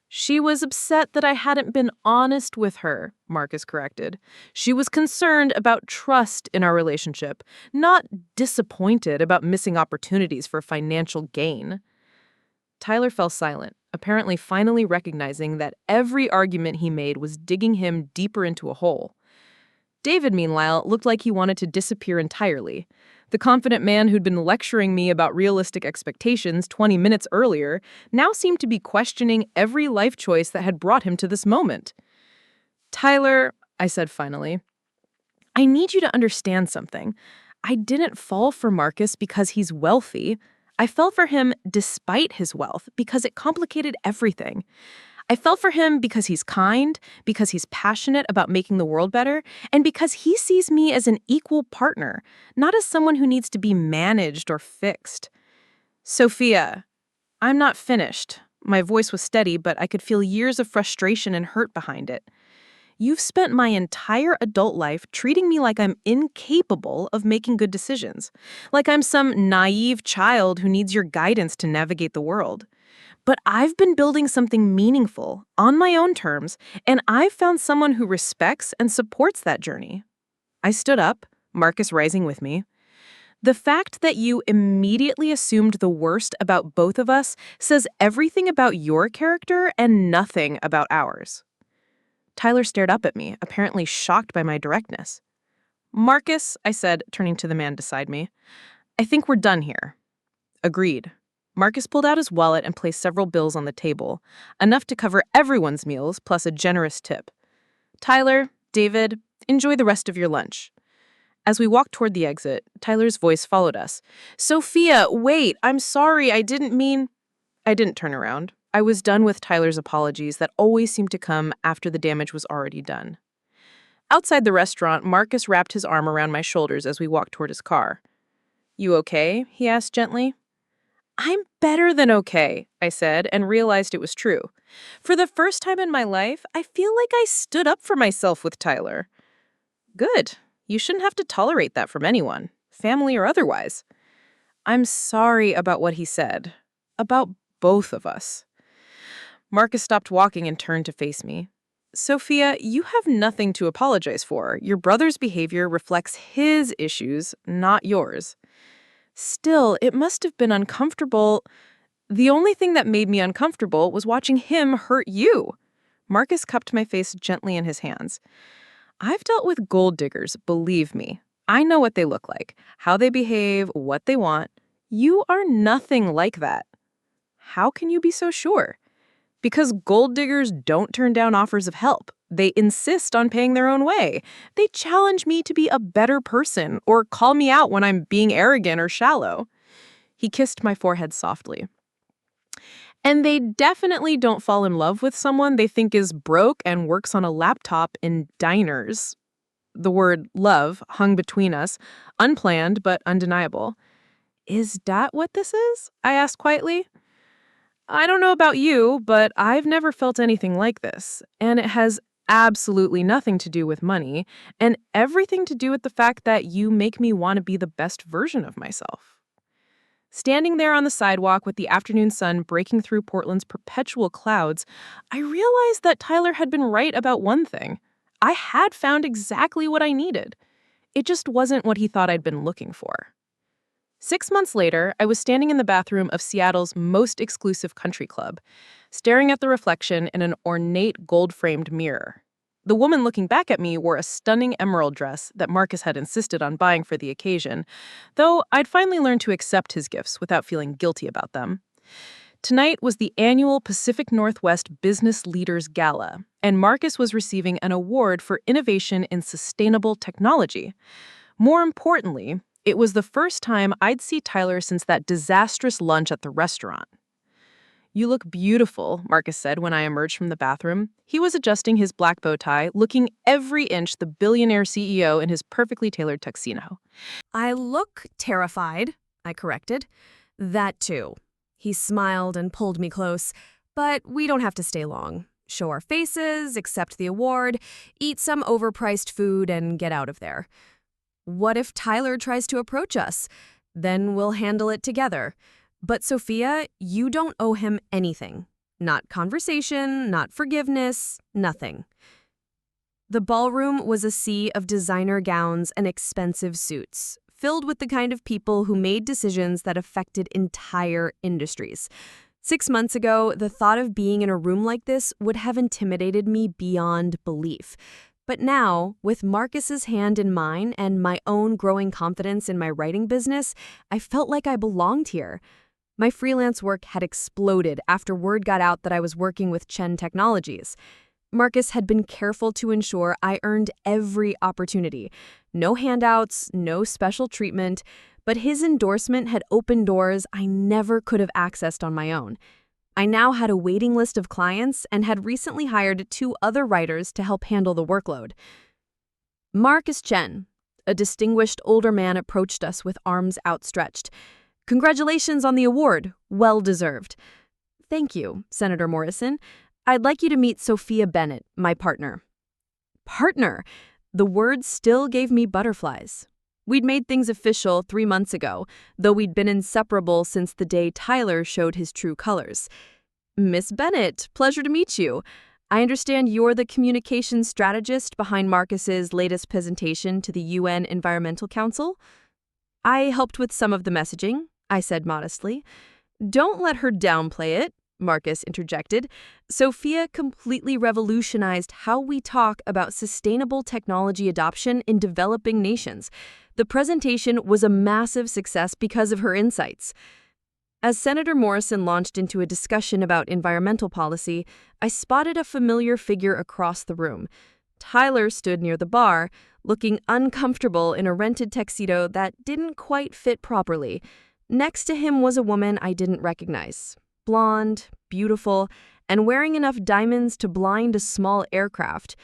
"She was upset that I hadn't been honest with her," Marcus corrected. "She was concerned about trust in our relationship, not disappointed about missing opportunities for financial gain." Tyler fell silent, apparently finally recognizing that every argument he made was digging him deeper into a hole. David, meanwhile, looked like he wanted to disappear entirely. The confident man who'd been lecturing me about realistic expectations 20 minutes earlier now seemed to be questioning every life choice that had brought him to this moment. "Tyler," I said finally, "I need you to understand something. I didn't fall for Marcus because he's wealthy. I fell for him despite his wealth because it complicated everything. I fell for him because he's kind, because he's passionate about making the world better, and because he sees me as an equal partner, not as someone who needs to be managed or fixed." "Sophia, I'm not finished." My voice was steady, but I could feel years of frustration and hurt behind it. "You've spent my entire adult life treating me like I'm incapable of making good decisions, like I'm some naive child who needs your guidance to navigate the world. But I've been building something meaningful on my own terms, and I've found someone who respects and supports that journey." I stood up, Marcus rising with me. "The fact that you immediately assumed the worst about both of us says everything about your character and nothing about ours." Tyler stared up at me, apparently shocked by my directness. "Marcus," I said, turning to the man beside me, "I think we're done here." "Agreed." Marcus pulled out his wallet and placed several bills on the table, enough to cover everyone's meals plus a generous tip. "Tyler, David, enjoy the rest of your lunch." As we walked toward the exit, Tyler's voice followed us. "Sophia, wait, I'm sorry, I didn't mean—" I didn't turn around. I was done with Tyler's apologies that always seemed to come after the damage was already done. Outside the restaurant, Marcus wrapped his arm around my shoulders as we walked toward his car. "You okay?" he asked gently. "I'm better than okay," I said, and realized it was true. For the first time in my life, I feel like I stood up for myself with Tyler. "Good. You shouldn't have to tolerate that from anyone, family or otherwise." "I'm sorry about what he said. About both of us." Marcus stopped walking and turned to face me. "Sophia, you have nothing to apologize for. Your brother's behavior reflects his issues, not yours. Still, it must have been uncomfortable. The only thing that made me uncomfortable was watching him hurt you." Marcus cupped my face gently in his hands. "I've dealt with gold diggers, believe me. I know what they look like, how they behave, what they want. You are nothing like that." "How can you be so sure?" "Because gold diggers don't turn down offers of help. They insist on paying their own way. They challenge me to be a better person or call me out when I'm being arrogant or shallow." He kissed my forehead softly. "And they definitely don't fall in love with someone they think is broke and works on a laptop in diners." The word love hung between us, unplanned but undeniable. "Is that what this is?" I asked quietly. "I don't know about you, but I've never felt anything like this, and it has absolutely nothing to do with money, and everything to do with the fact that you make me want to be the best version of myself." Standing there on the sidewalk with the afternoon sun breaking through Portland's perpetual clouds, I realized that Tyler had been right about one thing. I had found exactly what I needed. It just wasn't what he thought I'd been looking for. 6 months later, I was standing in the bathroom of Seattle's most exclusive country club, staring at the reflection in an ornate gold-framed mirror. The woman looking back at me wore a stunning emerald dress that Marcus had insisted on buying for the occasion, though I'd finally learned to accept his gifts without feeling guilty about them. Tonight was the annual Pacific Northwest Business Leaders Gala, and Marcus was receiving an award for innovation in sustainable technology. More importantly, it was the first time I'd see Tyler since that disastrous lunch at the restaurant. You look beautiful, Marcus said when I emerged from the bathroom. He was adjusting his black bow tie, looking every inch the billionaire CEO in his perfectly tailored tuxedo. I look terrified, I corrected. That too. He smiled and pulled me close. But we don't have to stay long. Show our faces, accept the award, eat some overpriced food, and get out of there. What if Tyler tries to approach us? Then we'll handle it together. But Sophia, you don't owe him anything. Not conversation, not forgiveness, nothing. The ballroom was a sea of designer gowns and expensive suits, filled with the kind of people who made decisions that affected entire industries. 6 months ago, the thought of being in a room like this would have intimidated me beyond belief. But now, with Marcus's hand in mine and my own growing confidence in my writing business, I felt like I belonged here. My freelance work had exploded after word got out that I was working with Chen Technologies. Marcus had been careful to ensure I earned every opportunity. No handouts, no special treatment, but his endorsement had opened doors I never could have accessed on my own. I now had a waiting list of clients and had recently hired 2 other writers to help handle the workload. Marcus Chen, a distinguished older man, approached us with arms outstretched. "Congratulations on the award. Well deserved." "Thank you, Senator Morrison. I'd like you to meet Sophia Bennett, my partner." Partner? The word still gave me butterflies. We'd made things official 3 months ago, though we'd been inseparable since the day Tyler showed his true colors. "Miss Bennett, pleasure to meet you. I understand you're the communications strategist behind Marcus's latest presentation to the UN Environmental Council." "I helped with some of the messaging," I said modestly. "Don't let her downplay it," Marcus interjected. "Sophia completely revolutionized how we talk about sustainable technology adoption in developing nations. The presentation was a massive success because of her insights." As Senator Morrison launched into a discussion about environmental policy, I spotted a familiar figure across the room. Tyler stood near the bar, looking uncomfortable in a rented tuxedo that didn't quite fit properly. Next to him was a woman I didn't recognize. Blonde, beautiful, and wearing enough diamonds to blind a small aircraft.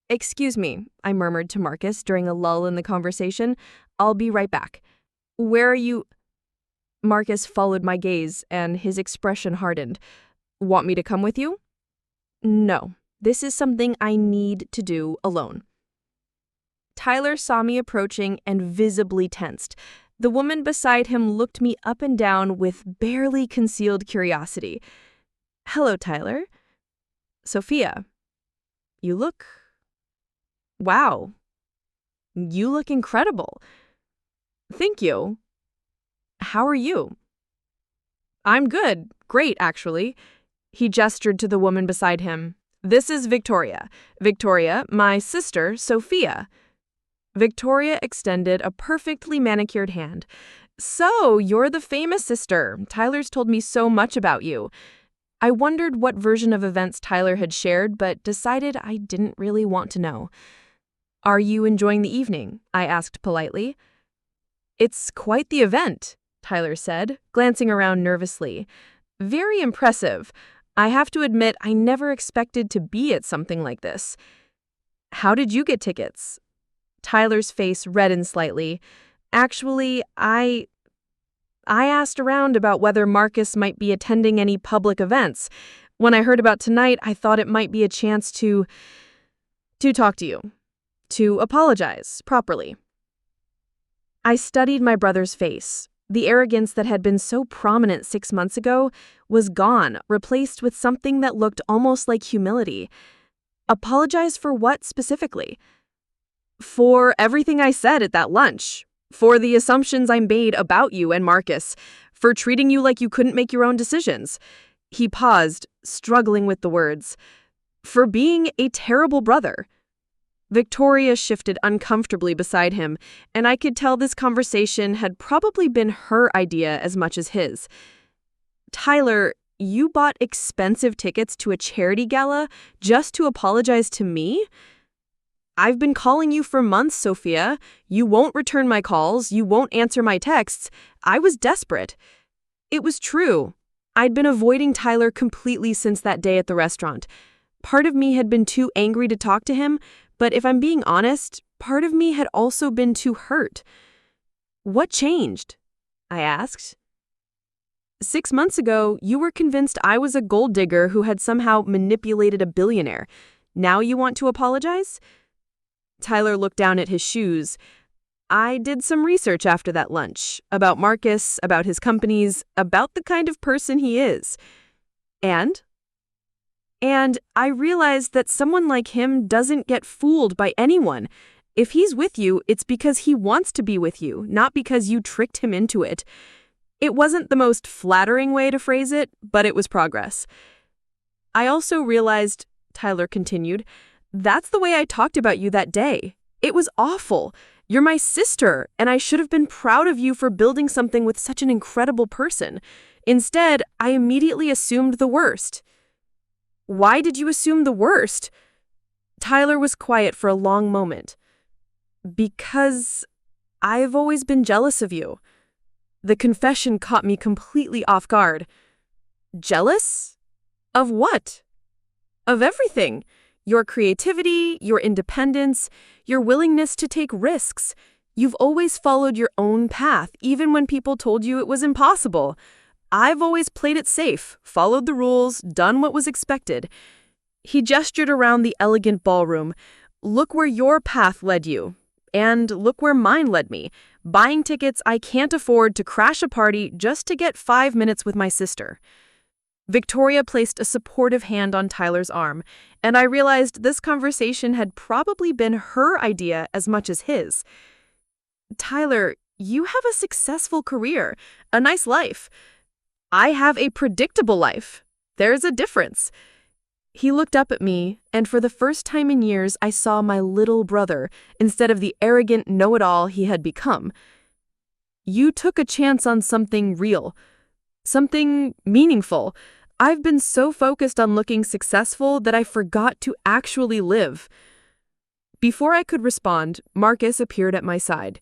"Excuse me," I murmured to Marcus during a lull in the conversation. "I'll be right back." "Where are you?" Marcus followed my gaze, and his expression hardened. "Want me to come with you?" "No, this is something I need to do alone." Tyler saw me approaching and visibly tensed. The woman beside him looked me up and down with barely concealed curiosity. "Hello, Tyler." "Sophia, you look... Wow. You look incredible." "Thank you. How are you?" "I'm good. Great, actually." He gestured to the woman beside him. "This is Victoria. Victoria, my sister, Sophia." Victoria extended a perfectly manicured hand. "So, you're the famous sister. Tyler's told me so much about you." I wondered what version of events Tyler had shared, but decided I didn't really want to know. "Are you enjoying the evening?" I asked politely. "It's quite the event," Tyler said, glancing around nervously. "Very impressive. I have to admit I never expected to be at something like this." "How did you get tickets?" Tyler's face reddened slightly. "Actually, I asked around about whether Marcus might be attending any public events. When I heard about tonight, I thought it might be a chance to talk to you. To apologize properly." I studied my brother's face. The arrogance that had been so prominent 6 months ago was gone, replaced with something that looked almost like humility. "Apologize for what specifically?" "For everything I said at that lunch. For the assumptions I made about you and Marcus. For treating you like you couldn't make your own decisions." He paused, struggling with the words. "For being a terrible brother." Victoria shifted uncomfortably beside him, and I could tell this conversation had probably been her idea as much as his. "Tyler, you bought expensive tickets to a charity gala just to apologize to me?" "I've been calling you for months, Sophia. You won't return my calls. You won't answer my texts. I was desperate." "It was true. I'd been avoiding Tyler completely since that day at the restaurant. Part of me had been too angry to talk to him, but if I'm being honest, part of me had also been too hurt. "What changed?" I asked. "6 months ago, you were convinced I was a gold digger who had somehow manipulated a billionaire. Now you want to apologize?" Tyler looked down at his shoes. "I did some research after that lunch, about Marcus, about his companies, about the kind of person he is. And I realized that someone like him doesn't get fooled by anyone. If he's with you, it's because he wants to be with you, not because you tricked him into it." It wasn't the most flattering way to phrase it, but it was progress. "I also realized," Tyler continued, "that's the way I talked about you that day. It was awful. You're my sister, and I should have been proud of you for building something with such an incredible person. Instead, I immediately assumed the worst." "Why did you assume the worst?" Tyler was quiet for a long moment. "Because I've always been jealous of you." The confession caught me completely off guard. "Jealous? Of what?" "Of everything. Your creativity, your independence, your willingness to take risks. You've always followed your own path, even when people told you it was impossible. I've always played it safe, followed the rules, done what was expected." He gestured around the elegant ballroom. "Look where your path led you. And look where mine led me. Buying tickets I can't afford to crash a party just to get 5 minutes with my sister." Victoria placed a supportive hand on Tyler's arm, and I realized this conversation had probably been her idea as much as his. "Tyler, you have a successful career, a nice life. I have a predictable life. There's a difference." He looked up at me, and for the first time in years, I saw my little brother instead of the arrogant know-it-all he had become. "You took a chance on something real, something meaningful. I've been so focused on looking successful that I forgot to actually live." Before I could respond, Marcus appeared at my side.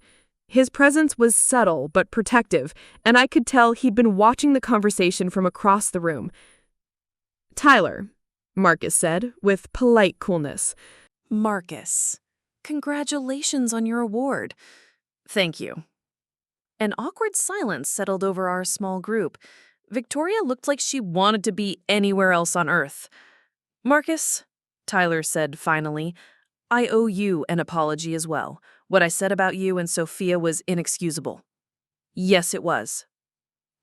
His presence was subtle but protective, and I could tell he'd been watching the conversation from across the room. "Tyler," Marcus said, with polite coolness. Marcus, congratulations on your award. "Thank you." An awkward silence settled over our small group. Victoria looked like she wanted to be anywhere else on Earth. "Marcus," Tyler said finally, "I owe you an apology as well. What I said about you and Sophia was inexcusable." "Yes, it was."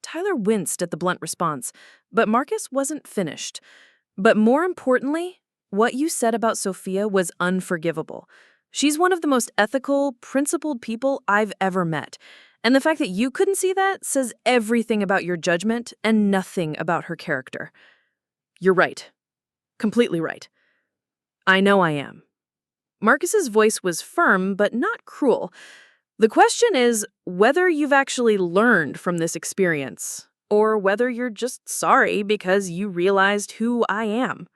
Tyler winced at the blunt response, but Marcus wasn't finished. "But more importantly, what you said about Sophia was unforgivable. She's one of the most ethical, principled people I've ever met. And the fact that you couldn't see that says everything about your judgment and nothing about her character." "You're right. Completely right." "I know I am." Marcus's voice was firm but not cruel. "The question is whether you've actually learned from this experience, or whether you're just sorry because you realized who I am."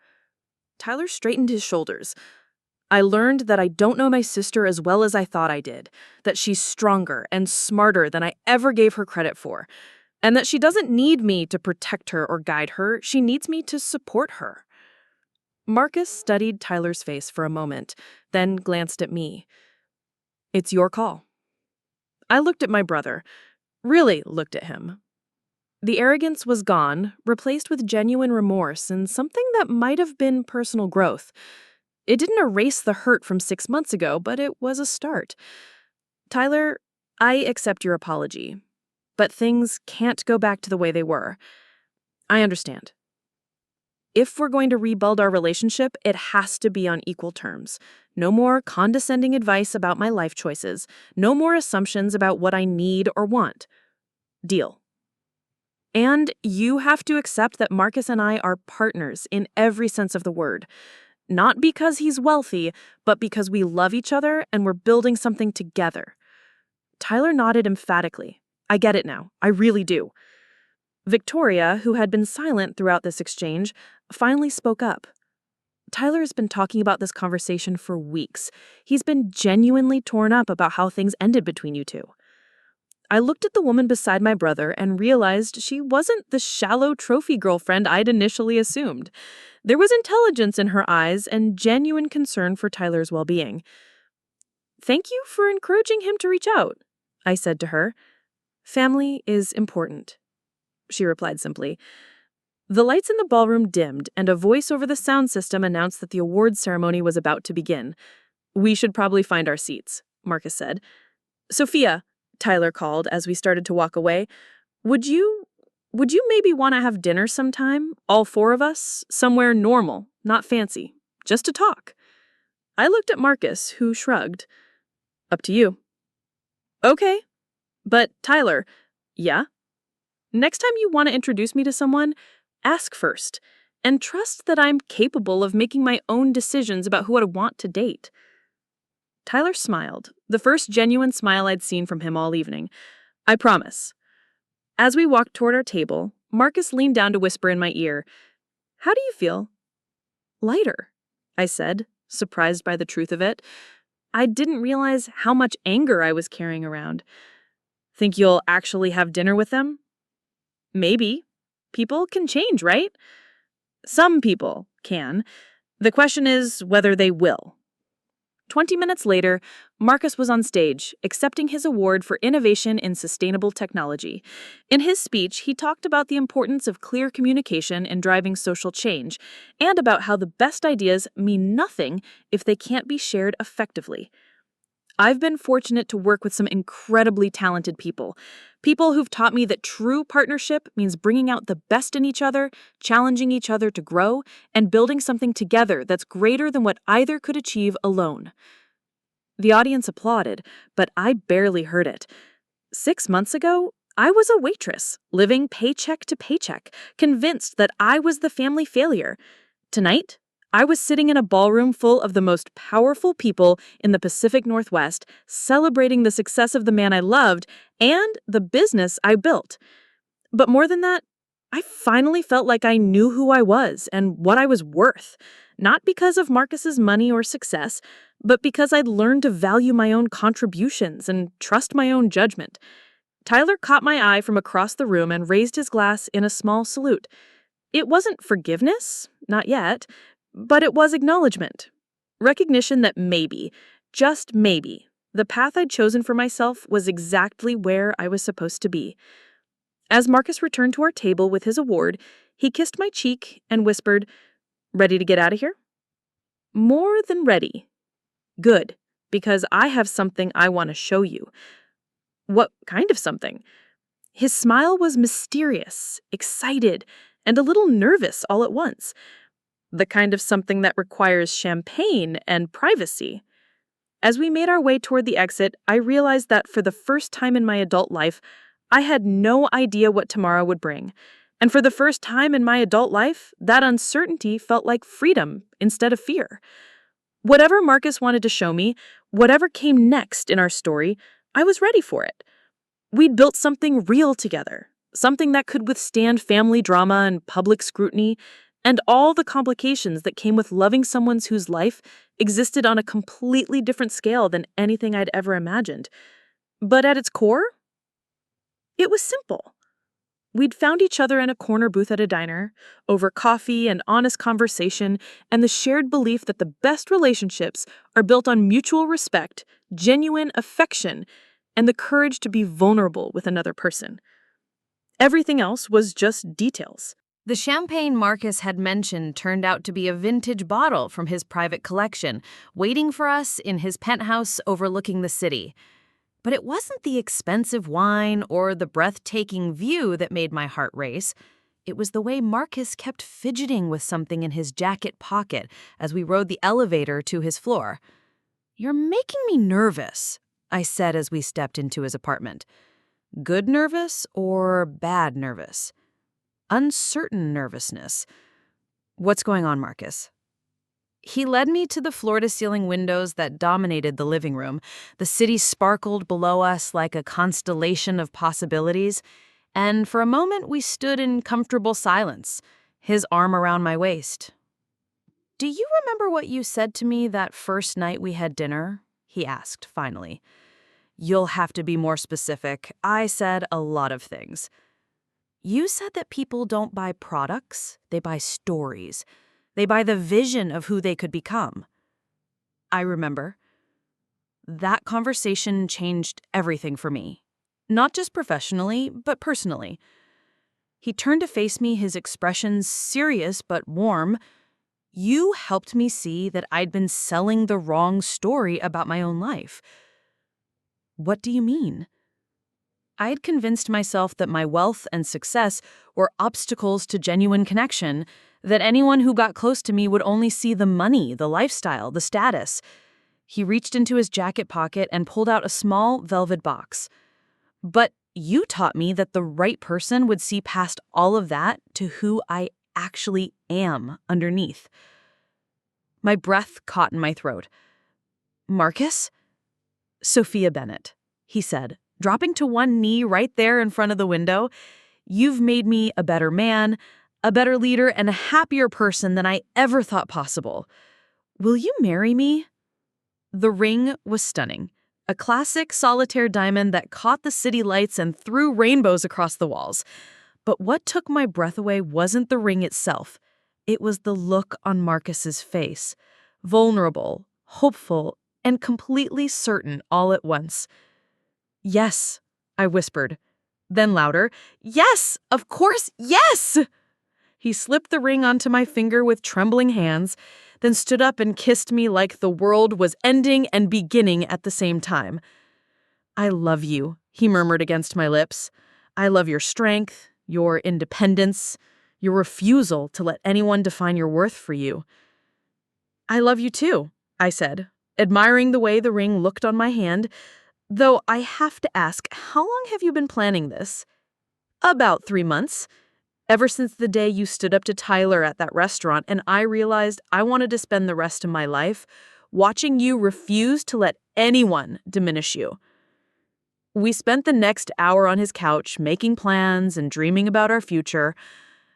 Tyler straightened his shoulders. "I learned that I don't know my sister as well as I thought I did, that she's stronger and smarter than I ever gave her credit for, and that she doesn't need me to protect her or guide her, she needs me to support her." Marcus studied Tyler's face for a moment, then glanced at me. "It's your call." I looked at my brother, really looked at him. The arrogance was gone, replaced with genuine remorse and something that might have been personal growth. It didn't erase the hurt from 6 months ago, but it was a start. "Tyler, I accept your apology, but things can't go back to the way they were. I understand. If we're going to rebuild our relationship, it has to be on equal terms. No more condescending advice about my life choices. No more assumptions about what I need or want. Deal. And you have to accept that Marcus and I are partners in every sense of the word. Not because he's wealthy, but because we love each other and we're building something together." Tyler nodded emphatically. "I get it now. I really do." Victoria, who had been silent throughout this exchange, finally spoke up. "Tyler has been talking about this conversation for weeks. He's been genuinely torn up about how things ended between you two." I looked at the woman beside my brother and realized she wasn't the shallow trophy girlfriend I'd initially assumed. There was intelligence in her eyes and genuine concern for Tyler's well-being. "Thank you for encouraging him to reach out," I said to her. "Family is important," she replied simply. The lights in the ballroom dimmed, and a voice over the sound system announced that the awards ceremony was about to begin. "We should probably find our seats," Marcus said. "Sophia," Tyler called as we started to walk away, Would you maybe want to have dinner sometime, all four of us, somewhere normal, not fancy, just to talk?" I looked at Marcus, who shrugged. "Up to you." "Okay. But Tyler," "Yeah?" "Next time you want to introduce me to someone, ask first, and trust that I'm capable of making my own decisions about who I want to date." Tyler smiled, the first genuine smile I'd seen from him all evening. "I promise." As we walked toward our table, Marcus leaned down to whisper in my ear, "How do you feel?" "Lighter," I said, surprised by the truth of it. I didn't realize how much anger I was carrying around. "Think you'll actually have dinner with them?" "Maybe. People can change, right?" "Some people can. The question is whether they will." 20 minutes later, Marcus was on stage, accepting his award for innovation in sustainable technology. In his speech, he talked about the importance of clear communication in driving social change, and about how the best ideas mean nothing if they can't be shared effectively. I've been fortunate to work with some incredibly talented people who've taught me that true partnership means bringing out the best in each other, challenging each other to grow, and building something together that's greater than what either could achieve alone. The audience applauded, but I barely heard it. 6 months ago, I was a waitress, living paycheck to paycheck, convinced that I was the family failure. Tonight, I was sitting in a ballroom full of the most powerful people in the Pacific Northwest, celebrating the success of the man I loved and the business I built. But more than that, I finally felt like I knew who I was and what I was worth, not because of Marcus's money or success, but because I'd learned to value my own contributions and trust my own judgment. Tyler caught my eye from across the room and raised his glass in a small salute. It wasn't forgiveness, not yet, but it was acknowledgement. Recognition that maybe, just maybe, the path I'd chosen for myself was exactly where I was supposed to be. As Marcus returned to our table with his award, he kissed my cheek and whispered, "Ready to get out of here?" "More than ready." "Good, because I have something I want to show you." "What kind of something?" His smile was mysterious, excited, and a little nervous all at once. "The kind of something that requires champagne and privacy." As we made our way toward the exit, I realized that for the first time in my adult life, I had no idea what tomorrow would bring. And for the first time in my adult life, that uncertainty felt like freedom instead of fear. Whatever Marcus wanted to show me, whatever came next in our story, I was ready for it. We'd built something real together, something that could withstand family drama and public scrutiny, and all the complications that came with loving someone whose life existed on a completely different scale than anything I'd ever imagined. But at its core, it was simple. We'd found each other in a corner booth at a diner, over coffee and honest conversation, and the shared belief that the best relationships are built on mutual respect, genuine affection, and the courage to be vulnerable with another person. Everything else was just details. The champagne Marcus had mentioned turned out to be a vintage bottle from his private collection, waiting for us in his penthouse overlooking the city. But it wasn't the expensive wine or the breathtaking view that made my heart race. It was the way Marcus kept fidgeting with something in his jacket pocket as we rode the elevator to his floor. "You're making me nervous," I said as we stepped into his apartment. Good nervous or bad nervous? Uncertain nervousness. "What's going on, Marcus?" He led me to the floor-to-ceiling windows that dominated the living room. The city sparkled below us like a constellation of possibilities, and for a moment we stood in comfortable silence, his arm around my waist. "Do you remember what you said to me that first night we had dinner?" he asked finally. You'll have to be more specific. I said a lot of things. You said that people don't buy products, they buy stories. They buy the vision of who they could become. I remember. That conversation changed everything for me. Not just professionally, but personally. He turned to face me, his expression serious but warm. You helped me see that I'd been selling the wrong story about my own life. What do you mean? I had convinced myself that my wealth and success were obstacles to genuine connection, that anyone who got close to me would only see the money, the lifestyle, the status. He reached into his jacket pocket and pulled out a small velvet box. But you taught me that the right person would see past all of that to who I actually am underneath. My breath caught in my throat. Marcus? Sophia Bennett, he said, dropping to one knee right there in front of the window. You've made me a better man, a better leader, and a happier person than I ever thought possible. Will you marry me? The ring was stunning. A classic solitaire diamond that caught the city lights and threw rainbows across the walls. But what took my breath away wasn't the ring itself. It was the look on Marcus's face. Vulnerable, hopeful, and completely certain all at once. Yes, I whispered. Then louder, yes, of course, yes! He slipped the ring onto my finger with trembling hands, then stood up and kissed me like the world was ending and beginning at the same time. I love you, he murmured against my lips. I love your strength, your independence, your refusal to let anyone define your worth for you. I love you too, I said, admiring the way the ring looked on my hand, though I have to ask, how long have you been planning this? About 3 months. Ever since the day you stood up to Tyler at that restaurant and I realized I wanted to spend the rest of my life watching you refuse to let anyone diminish you. We spent the next hour on his couch making plans and dreaming about our future.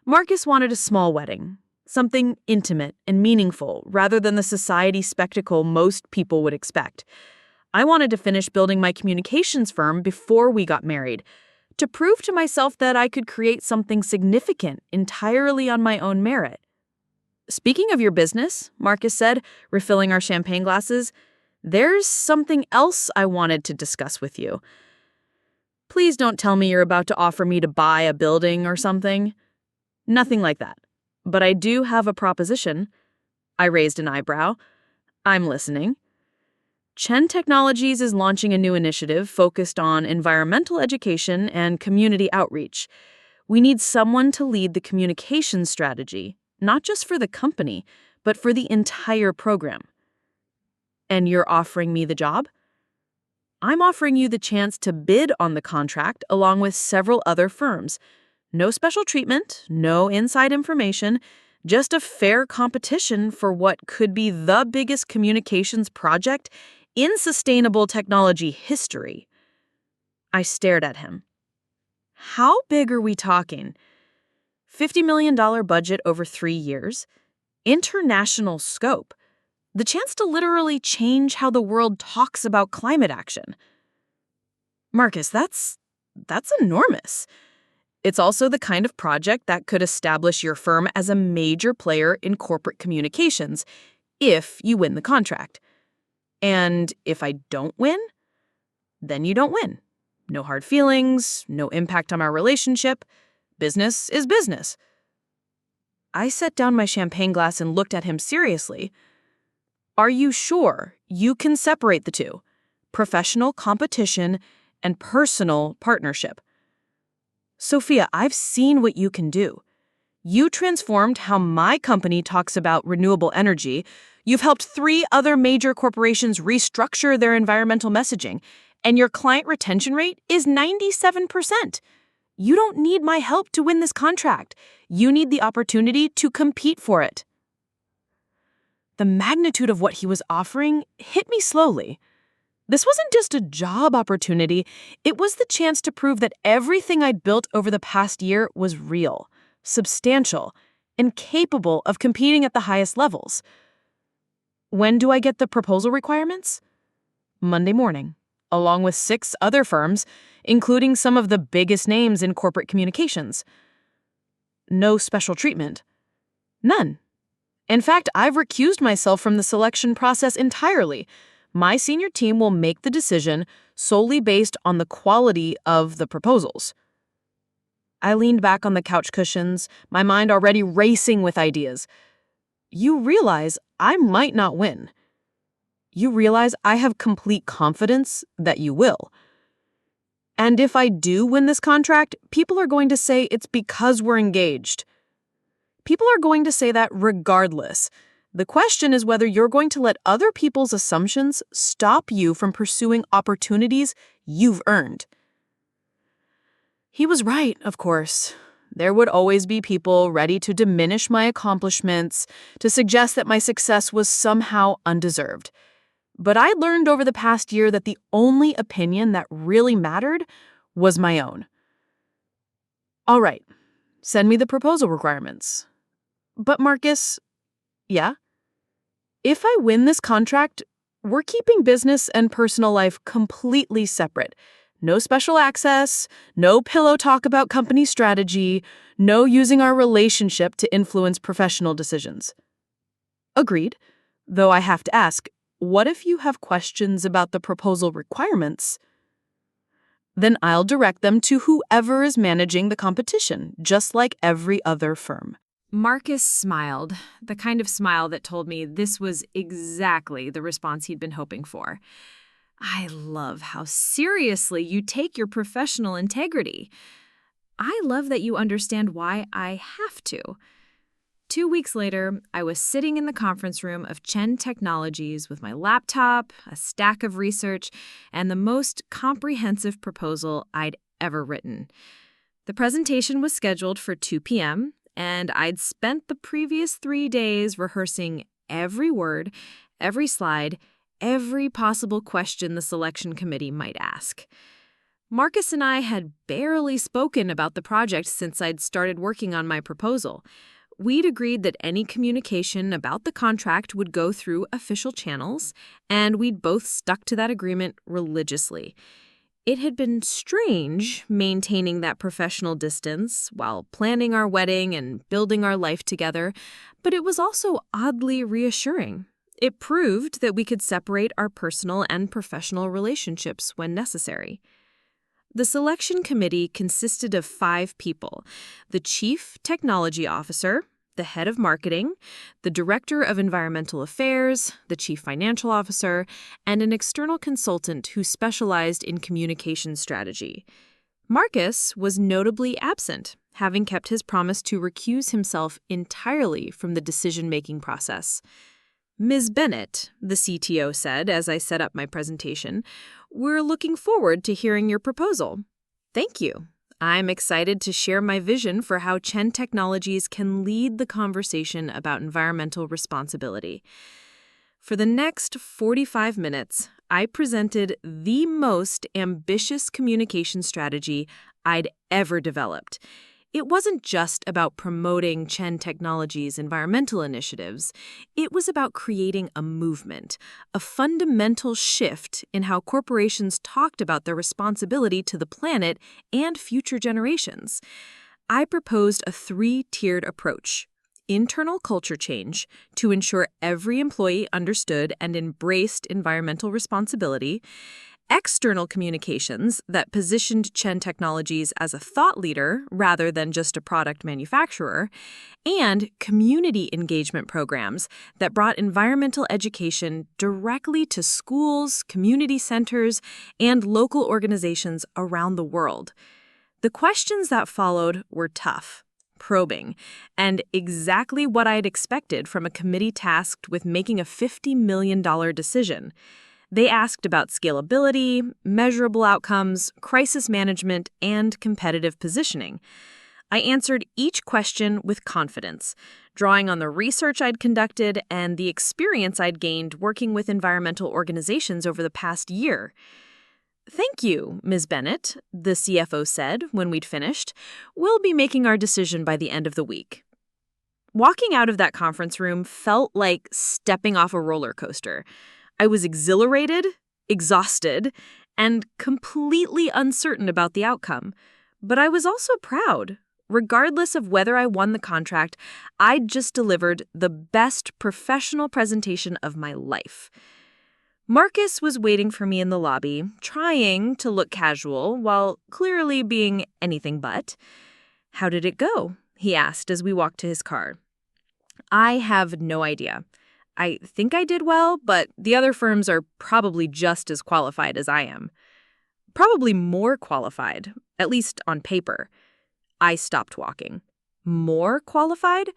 Marcus wanted a small wedding, something intimate and meaningful rather than the society spectacle most people would expect. I wanted to finish building my communications firm before we got married, to prove to myself that I could create something significant entirely on my own merit. Speaking of your business, Marcus said, refilling our champagne glasses, there's something else I wanted to discuss with you. Please don't tell me you're about to offer me to buy a building or something. Nothing like that. But I do have a proposition. I raised an eyebrow. I'm listening. Chen Technologies is launching a new initiative focused on environmental education and community outreach. We need someone to lead the communication strategy, not just for the company, but for the entire program. And you're offering me the job? I'm offering you the chance to bid on the contract along with several other firms. No special treatment, no inside information, just a fair competition for what could be the biggest communications project in sustainable technology history. I stared at him. How big are we talking? $50 million budget over 3 years? International scope? The chance to literally change how the world talks about climate action? Marcus, that's enormous. It's also the kind of project that could establish your firm as a major player in corporate communications, if you win the contract. And if I don't win, then you don't win. No hard feelings, no impact on our relationship. Business is business. I set down my champagne glass and looked at him seriously. Are you sure you can separate the two? Professional competition and personal partnership. Sophia, I've seen what you can do. You transformed how my company talks about renewable energy. You've helped 3 other major corporations restructure their environmental messaging, and your client retention rate is 97%. You don't need my help to win this contract. You need the opportunity to compete for it. The magnitude of what he was offering hit me slowly. This wasn't just a job opportunity. It was the chance to prove that everything I'd built over the past year was real, substantial, and capable of competing at the highest levels. When do I get the proposal requirements? Monday morning. along with 6 other firms, including some of the biggest names in corporate communications. No special treatment. None. In fact, I've recused myself from the selection process entirely. My senior team will make the decision solely based on the quality of the proposals. I leaned back on the couch cushions, my mind already racing with ideas. You realize I might not win. You realize I have complete confidence that you will. And if I do win this contract, people are going to say it's because we're engaged. People are going to say that regardless. The question is whether you're going to let other people's assumptions stop you from pursuing opportunities you've earned. He was right, of course. There would always be people ready to diminish my accomplishments, to suggest that my success was somehow undeserved. But I learned over the past year that the only opinion that really mattered was my own. All right, send me the proposal requirements. But Marcus, yeah? If I win this contract, we're keeping business and personal life completely separate. No special access, no pillow talk about company strategy, no using our relationship to influence professional decisions. Agreed, though I have to ask, what if you have questions about the proposal requirements? Then I'll direct them to whoever is managing the competition, just like every other firm. Marcus smiled, the kind of smile that told me this was exactly the response he'd been hoping for. I love how seriously you take your professional integrity. I love that you understand why I have to. 2 weeks later, I was sitting in the conference room of Chen Technologies with my laptop, a stack of research, and the most comprehensive proposal I'd ever written. The presentation was scheduled for 2 p.m., and I'd spent the previous 3 days rehearsing every word, every slide, every possible question the selection committee might ask. Marcus and I had barely spoken about the project since I'd started working on my proposal. We'd agreed that any communication about the contract would go through official channels, and we'd both stuck to that agreement religiously. It had been strange maintaining that professional distance while planning our wedding and building our life together, but it was also oddly reassuring. It proved that we could separate our personal and professional relationships when necessary. The selection committee consisted of 5 people: the chief technology officer, the head of marketing, the director of environmental affairs, the chief financial officer, and an external consultant who specialized in communication strategy. Marcus was notably absent, having kept his promise to recuse himself entirely from the decision-making process. Ms. Bennett, the CTO said as I set up my presentation, "We're looking forward to hearing your proposal." "Thank you. I'm excited to share my vision for how Chen Technologies can lead the conversation about environmental responsibility." For the next 45 minutes, I presented the most ambitious communication strategy I'd ever developed. It wasn't just about promoting Chen Technologies' environmental initiatives. It was about creating a movement, a fundamental shift in how corporations talked about their responsibility to the planet and future generations. I proposed a 3-tiered approach: internal culture change to ensure every employee understood and embraced environmental responsibility, external communications that positioned Chen Technologies as a thought leader rather than just a product manufacturer, and community engagement programs that brought environmental education directly to schools, community centers, and local organizations around the world. The questions that followed were tough, probing, and exactly what I'd expected from a committee tasked with making a $50 million decision. They asked about scalability, measurable outcomes, crisis management, and competitive positioning. I answered each question with confidence, drawing on the research I'd conducted and the experience I'd gained working with environmental organizations over the past year. "Thank you, Ms. Bennett," the CFO said when we'd finished. "We'll be making our decision by the end of the week." Walking out of that conference room felt like stepping off a roller coaster. I was exhilarated, exhausted, and completely uncertain about the outcome. But I was also proud. Regardless of whether I won the contract, I'd just delivered the best professional presentation of my life. Marcus was waiting for me in the lobby, trying to look casual while clearly being anything but. "How did it go?" he asked as we walked to his car. "I have no idea. I think I did well, but the other firms are probably just as qualified as I am. Probably more qualified, at least on paper." I stopped walking. "More qualified?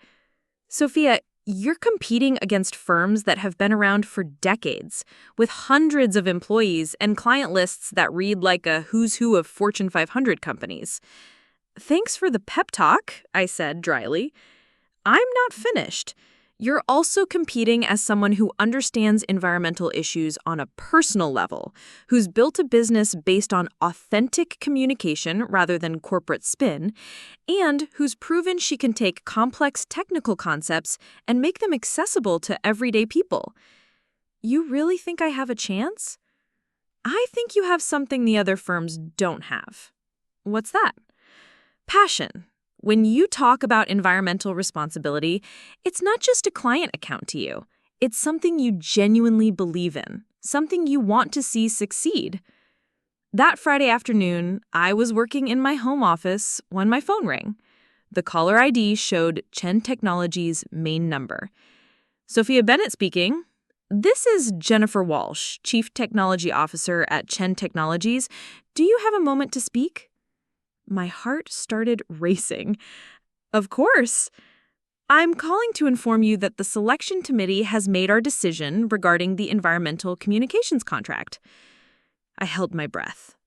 Sophia, you're competing against firms that have been around for decades, with hundreds of employees and client lists that read like a who's who of Fortune 500 companies." "Thanks for the pep talk," I said dryly. "I'm not finished. You're also competing as someone who understands environmental issues on a personal level, who's built a business based on authentic communication rather than corporate spin, and who's proven she can take complex technical concepts and make them accessible to everyday people. You really think I have a chance?" "I think you have something the other firms don't have." "What's that?" "Passion. When you talk about environmental responsibility, it's not just a client account to you. It's something you genuinely believe in, something you want to see succeed." That Friday afternoon, I was working in my home office when my phone rang. The caller ID showed Chen Technologies' main number. "Sophia Bennett speaking. This is Jennifer Walsh, Chief Technology Officer at Chen Technologies. Do you have a moment to speak?" My heart started racing. "Of course. I'm calling to inform you that the selection committee has made our decision regarding the environmental communications contract." I held my breath.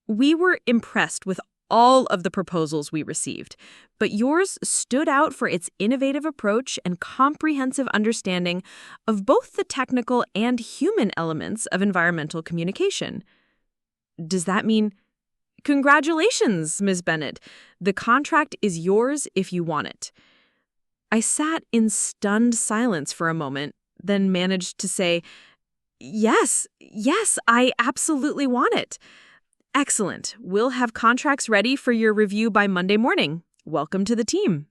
"We were impressed with all of the proposals we received, but yours stood out for its innovative approach and comprehensive understanding of both the technical and human elements of environmental communication." "Does that mean—" "Congratulations, Ms. Bennett. The contract is yours if you want it." I sat in stunned silence for a moment, then managed to say, Yes, I absolutely want it." "Excellent. We'll have contracts ready for your review by Monday morning. Welcome to the team."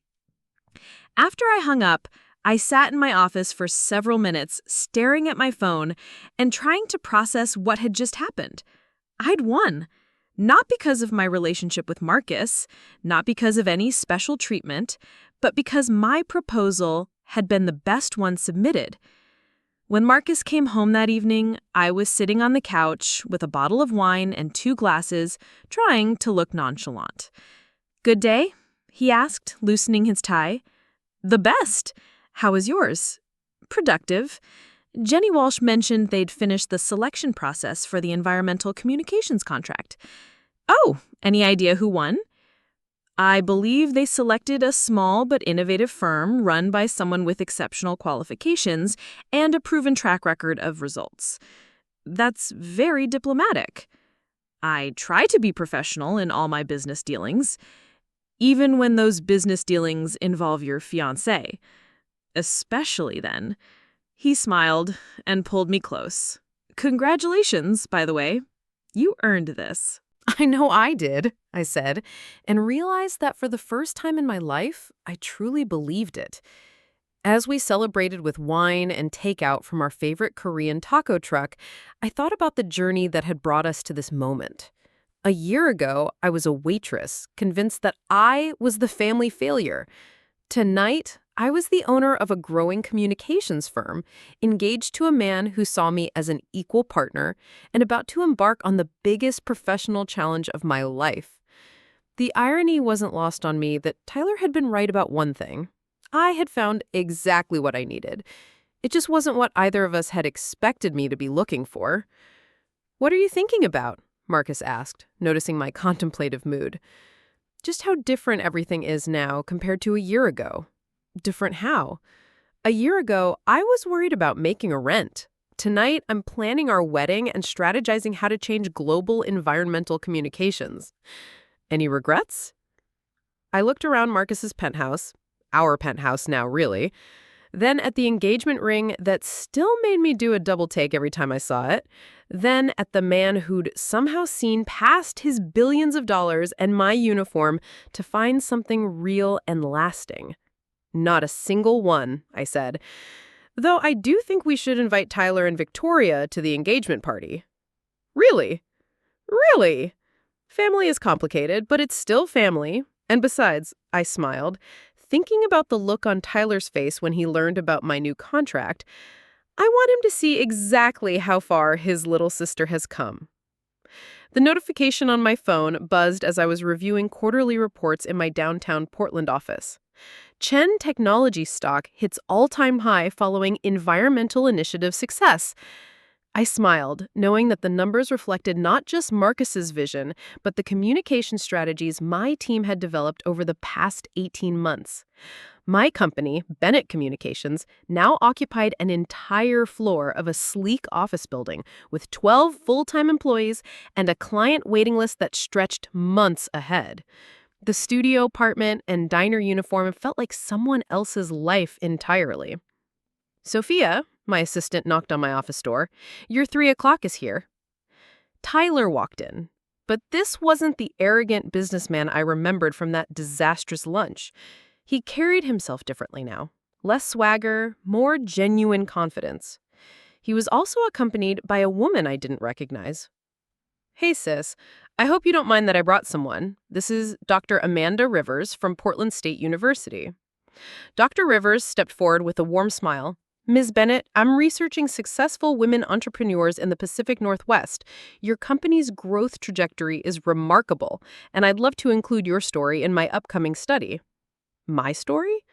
After I hung up, I sat in my office for several minutes, staring at my phone and trying to process what had just happened. I'd won. Not because of my relationship with Marcus, not because of any special treatment, but because my proposal had been the best one submitted. When Marcus came home that evening, I was sitting on the couch with a bottle of wine and 2 glasses, trying to look nonchalant. "Good day?" he asked, loosening his tie. "The best. How was yours?" "Productive. Jenny Walsh mentioned they'd finished the selection process for the environmental communications contract." "Oh, any idea who won?" "I believe they selected a small but innovative firm run by someone with exceptional qualifications and a proven track record of results." "That's very diplomatic." "I try to be professional in all my business dealings, even when those business dealings involve your fiancé. Especially then." He smiled and pulled me close. "Congratulations, by the way. You earned this." "I know I did," I said, and realized that for the first time in my life, I truly believed it. As we celebrated with wine and takeout from our favorite Korean taco truck, I thought about the journey that had brought us to this moment. A year ago, I was a waitress, convinced that I was the family failure. Tonight, I was the owner of a growing communications firm, engaged to a man who saw me as an equal partner and about to embark on the biggest professional challenge of my life. The irony wasn't lost on me that Tyler had been right about one thing. I had found exactly what I needed. It just wasn't what either of us had expected me to be looking for. "What are you thinking about?" Marcus asked, noticing my contemplative mood. "Just how different everything is now compared to a year ago." "Different how?" "A year ago, I was worried about making a rent. Tonight, I'm planning our wedding and strategizing how to change global environmental communications." "Any regrets?" I looked around Marcus's penthouse, our penthouse now, really, then at the engagement ring that still made me do a double take every time I saw it, then at the man who'd somehow seen past his billions of dollars and my uniform to find something real and lasting. Not a single one, I said. Though I do think we should invite Tyler and Victoria to the engagement party. Really? Really? Family is complicated, but it's still family. And besides, I smiled, thinking about the look on Tyler's face when he learned about my new contract. I want him to see exactly how far his little sister has come. The notification on my phone buzzed as I was reviewing quarterly reports in my downtown Portland office. Chen Technology stock hits all-time high following environmental initiative success. I smiled, knowing that the numbers reflected not just Marcus's vision, but the communication strategies my team had developed over the past 18 months. My company, Bennett Communications, now occupied an entire floor of a sleek office building with 12 full-time employees and a client waiting list that stretched months ahead. The studio apartment and diner uniform felt like someone else's life entirely. Sophia, my assistant, knocked on my office door. Your 3 o'clock is here. Tyler walked in. But this wasn't the arrogant businessman I remembered from that disastrous lunch. He carried himself differently now. Less swagger, more genuine confidence. He was also accompanied by a woman I didn't recognize. Hey, sis. I hope you don't mind that I brought someone. This is Dr. Amanda Rivers from Portland State University. Dr. Rivers stepped forward with a warm smile. Ms. Bennett, I'm researching successful women entrepreneurs in the Pacific Northwest. Your company's growth trajectory is remarkable, and I'd love to include your story in my upcoming study. My story?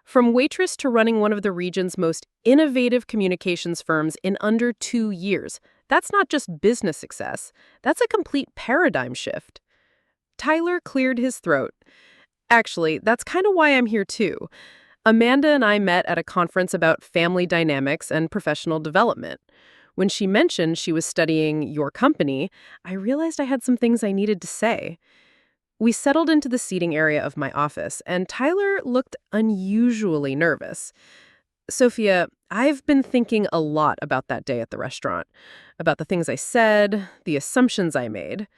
From waitress to running one of the region's most innovative communications firms in under 2 years. That's not just business success. That's a complete paradigm shift. Tyler cleared his throat. Actually, that's kind of why I'm here too. Amanda and I met at a conference about family dynamics and professional development. When she mentioned she was studying your company, I realized I had some things I needed to say. We settled into the seating area of my office, and Tyler looked unusually nervous. Sophia, I've been thinking a lot about that day at the restaurant, about the things I said, the assumptions I made.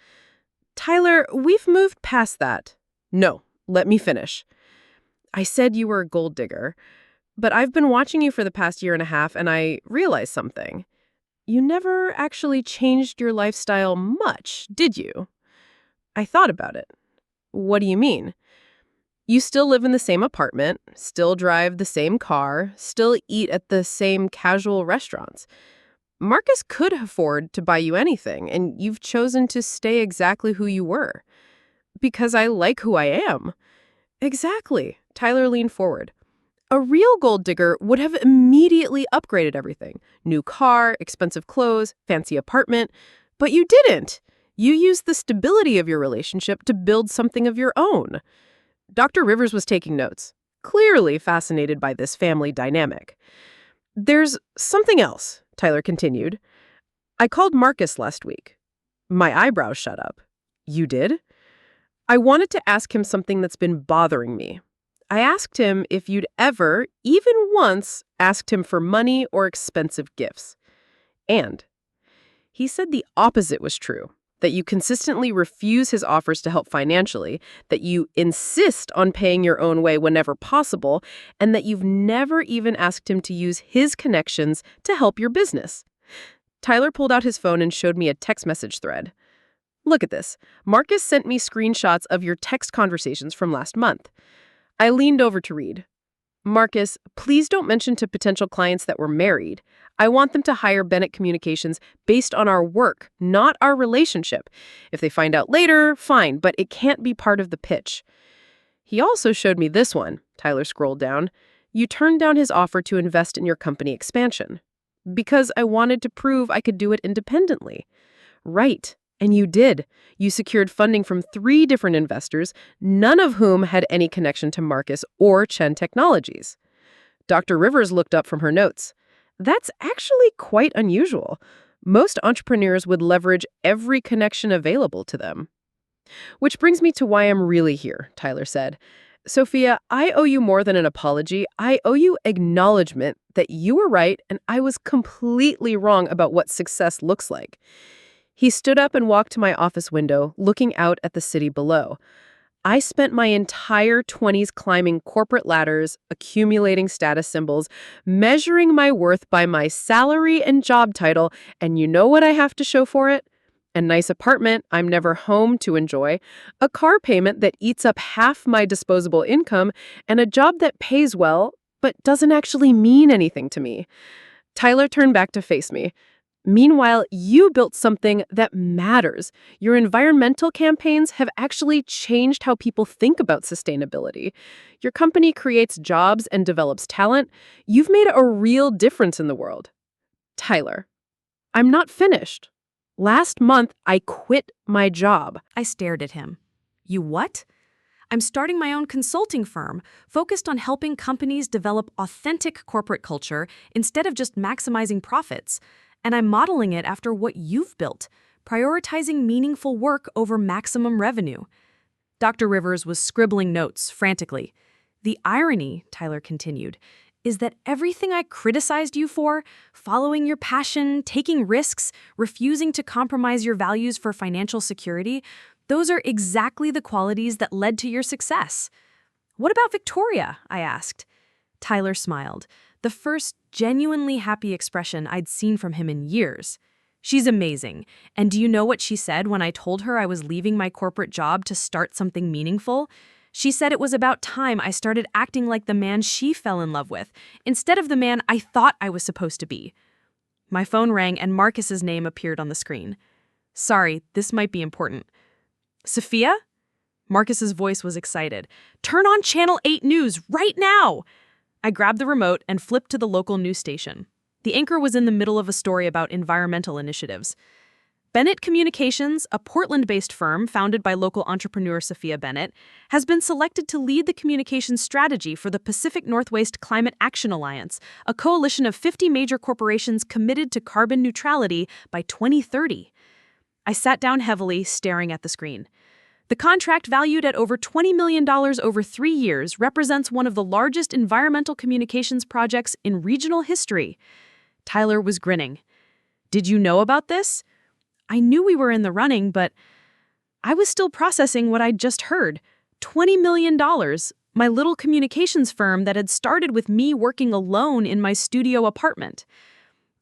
Tyler, we've moved past that. No, let me finish. I said you were a gold digger, but I've been watching you for the past 1.5 years, and I realized something. You never actually changed your lifestyle much, did you? I thought about it. What do you mean? You still live in the same apartment, still drive the same car, still eat at the same casual restaurants. Marcus could afford to buy you anything, and you've chosen to stay exactly who you were. Because I like who I am. Exactly. Tyler leaned forward. A real gold digger would have immediately upgraded everything. New car, expensive clothes, fancy apartment. But you didn't. You used the stability of your relationship to build something of your own. Dr. Rivers was taking notes, clearly fascinated by this family dynamic. There's something else, Tyler continued. I called Marcus last week. My eyebrows shut up. You did? I wanted to ask him something that's been bothering me. I asked him if you'd ever, even once, asked him for money or expensive gifts. And he said the opposite was true. That you consistently refuse his offers to help financially, that you insist on paying your own way whenever possible, and that you've never even asked him to use his connections to help your business. Tyler pulled out his phone and showed me a text message thread. Look at this. Marcus sent me screenshots of your text conversations from last month. I leaned over to read. Marcus, please don't mention to potential clients that we're married. I want them to hire Bennett Communications based on our work, not our relationship. If they find out later, fine, but it can't be part of the pitch. He also showed me this one. Tyler scrolled down. You turned down his offer to invest in your company expansion. Because I wanted to prove I could do it independently. Right. And you did. You secured funding from 3 different investors, none of whom had any connection to Marcus or Chen Technologies. Dr. Rivers looked up from her notes. That's actually quite unusual. Most entrepreneurs would leverage every connection available to them. Which brings me to why I'm really here, Tyler said. Sophia, I owe you more than an apology. I owe you acknowledgement that you were right and I was completely wrong about what success looks like. He stood up and walked to my office window, looking out at the city below. I spent my entire 20s climbing corporate ladders, accumulating status symbols, measuring my worth by my salary and job title, and you know what I have to show for it? A nice apartment I'm never home to enjoy, a car payment that eats up half my disposable income, and a job that pays well, but doesn't actually mean anything to me. Tyler turned back to face me. Meanwhile, you built something that matters. Your environmental campaigns have actually changed how people think about sustainability. Your company creates jobs and develops talent. You've made a real difference in the world. Tyler, I'm not finished. Last month, I quit my job. I stared at him. You what? I'm starting my own consulting firm, focused on helping companies develop authentic corporate culture instead of just maximizing profits. And I'm modeling it after what you've built, prioritizing meaningful work over maximum revenue. Dr. Rivers was scribbling notes frantically. The irony, Tyler continued, is that everything I criticized you for, following your passion, taking risks, refusing to compromise your values for financial security, those are exactly the qualities that led to your success. What about Victoria? I asked. Tyler smiled, the first genuinely happy expression I'd seen from him in years. She's amazing. And do you know what she said when I told her I was leaving my corporate job to start something meaningful? She said it was about time I started acting like the man she fell in love with, instead of the man I thought I was supposed to be. My phone rang and Marcus's name appeared on the screen. Sorry, this might be important. Sophia? Marcus's voice was excited. Turn on Channel 8 News right now! I grabbed the remote and flipped to the local news station. The anchor was in the middle of a story about environmental initiatives. Bennett Communications, a Portland-based firm founded by local entrepreneur Sophia Bennett, has been selected to lead the communications strategy for the Pacific Northwest Climate Action Alliance, a coalition of 50 major corporations committed to carbon neutrality by 2030. I sat down heavily, staring at the screen. The contract, valued at over $20 million over 3 years, represents one of the largest environmental communications projects in regional history. Tyler was grinning. Did you know about this? I knew we were in the running, but I was still processing what I'd just heard. $20 million, my little communications firm that had started with me working alone in my studio apartment.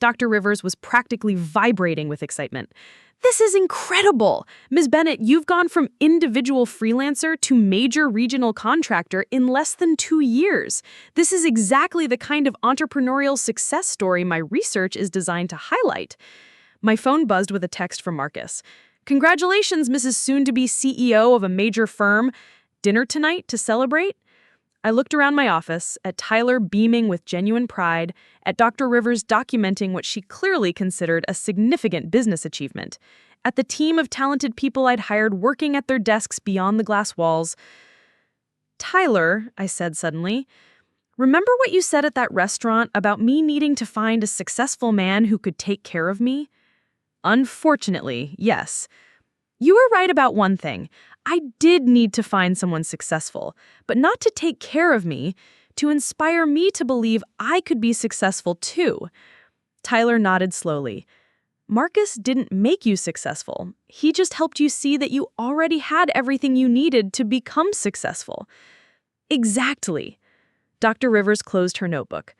Dr. Rivers was practically vibrating with excitement. This is incredible! Ms. Bennett, you've gone from individual freelancer to major regional contractor in less than 2 years. This is exactly the kind of entrepreneurial success story my research is designed to highlight. My phone buzzed with a text from Marcus. Congratulations, Mrs. Soon-to-be CEO of a major firm. Dinner tonight to celebrate? I looked around my office, at Tyler beaming with genuine pride, at Dr. Rivers documenting what she clearly considered a significant business achievement, at the team of talented people I'd hired working at their desks beyond the glass walls. Tyler, I said suddenly, remember what you said at that restaurant about me needing to find a successful man who could take care of me? Unfortunately, yes. You were right about one thing. I did need to find someone successful, but not to take care of me, to inspire me to believe I could be successful too. Tyler nodded slowly. Marcus didn't make you successful. He just helped you see that you already had everything you needed to become successful. Exactly. Dr. Rivers closed her notebook.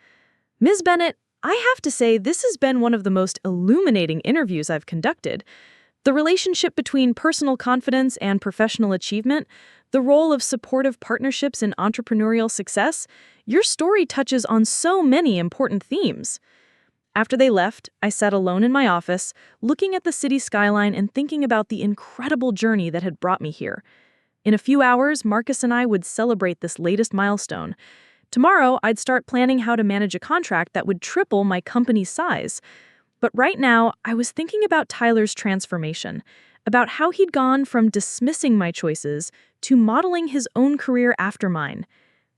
Ms. Bennett, I have to say this has been one of the most illuminating interviews I've conducted. The relationship between personal confidence and professional achievement, the role of supportive partnerships in entrepreneurial success, your story touches on so many important themes. After they left, I sat alone in my office, looking at the city skyline and thinking about the incredible journey that had brought me here. In a few hours, Marcus and I would celebrate this latest milestone. Tomorrow, I'd start planning how to manage a contract that would triple my company's size. But right now, I was thinking about Tyler's transformation, about how he'd gone from dismissing my choices to modeling his own career after mine,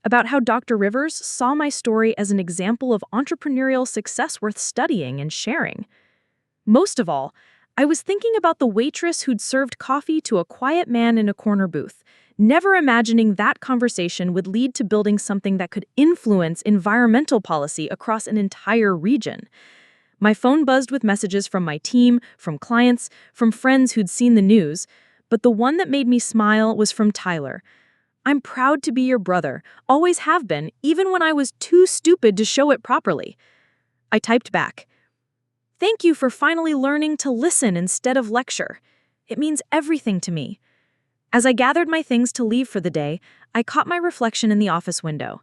about how Dr. Rivers saw my story as an example of entrepreneurial success worth studying and sharing. Most of all, I was thinking about the waitress who'd served coffee to a quiet man in a corner booth, never imagining that conversation would lead to building something that could influence environmental policy across an entire region. My phone buzzed with messages from my team, from clients, from friends who'd seen the news, but the one that made me smile was from Tyler. "I'm proud to be your brother, always have been, even when I was too stupid to show it properly." I typed back, "Thank you for finally learning to listen instead of lecture. It means everything to me." As I gathered my things to leave for the day, I caught my reflection in the office window.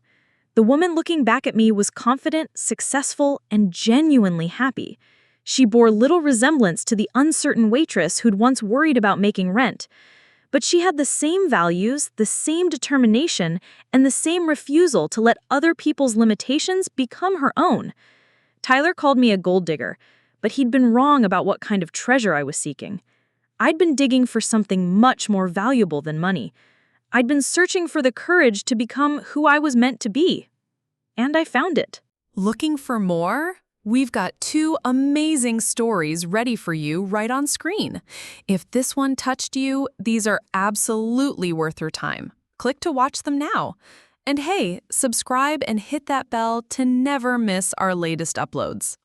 The woman looking back at me was confident, successful, and genuinely happy. She bore little resemblance to the uncertain waitress who'd once worried about making rent. But she had the same values, the same determination, and the same refusal to let other people's limitations become her own. Tyler called me a gold digger, but he'd been wrong about what kind of treasure I was seeking. I'd been digging for something much more valuable than money. I'd been searching for the courage to become who I was meant to be. And I found it. Looking for more? We've got 2 amazing stories ready for you right on screen. If this one touched you, these are absolutely worth your time. Click to watch them now. And hey, subscribe and hit that bell to never miss our latest uploads.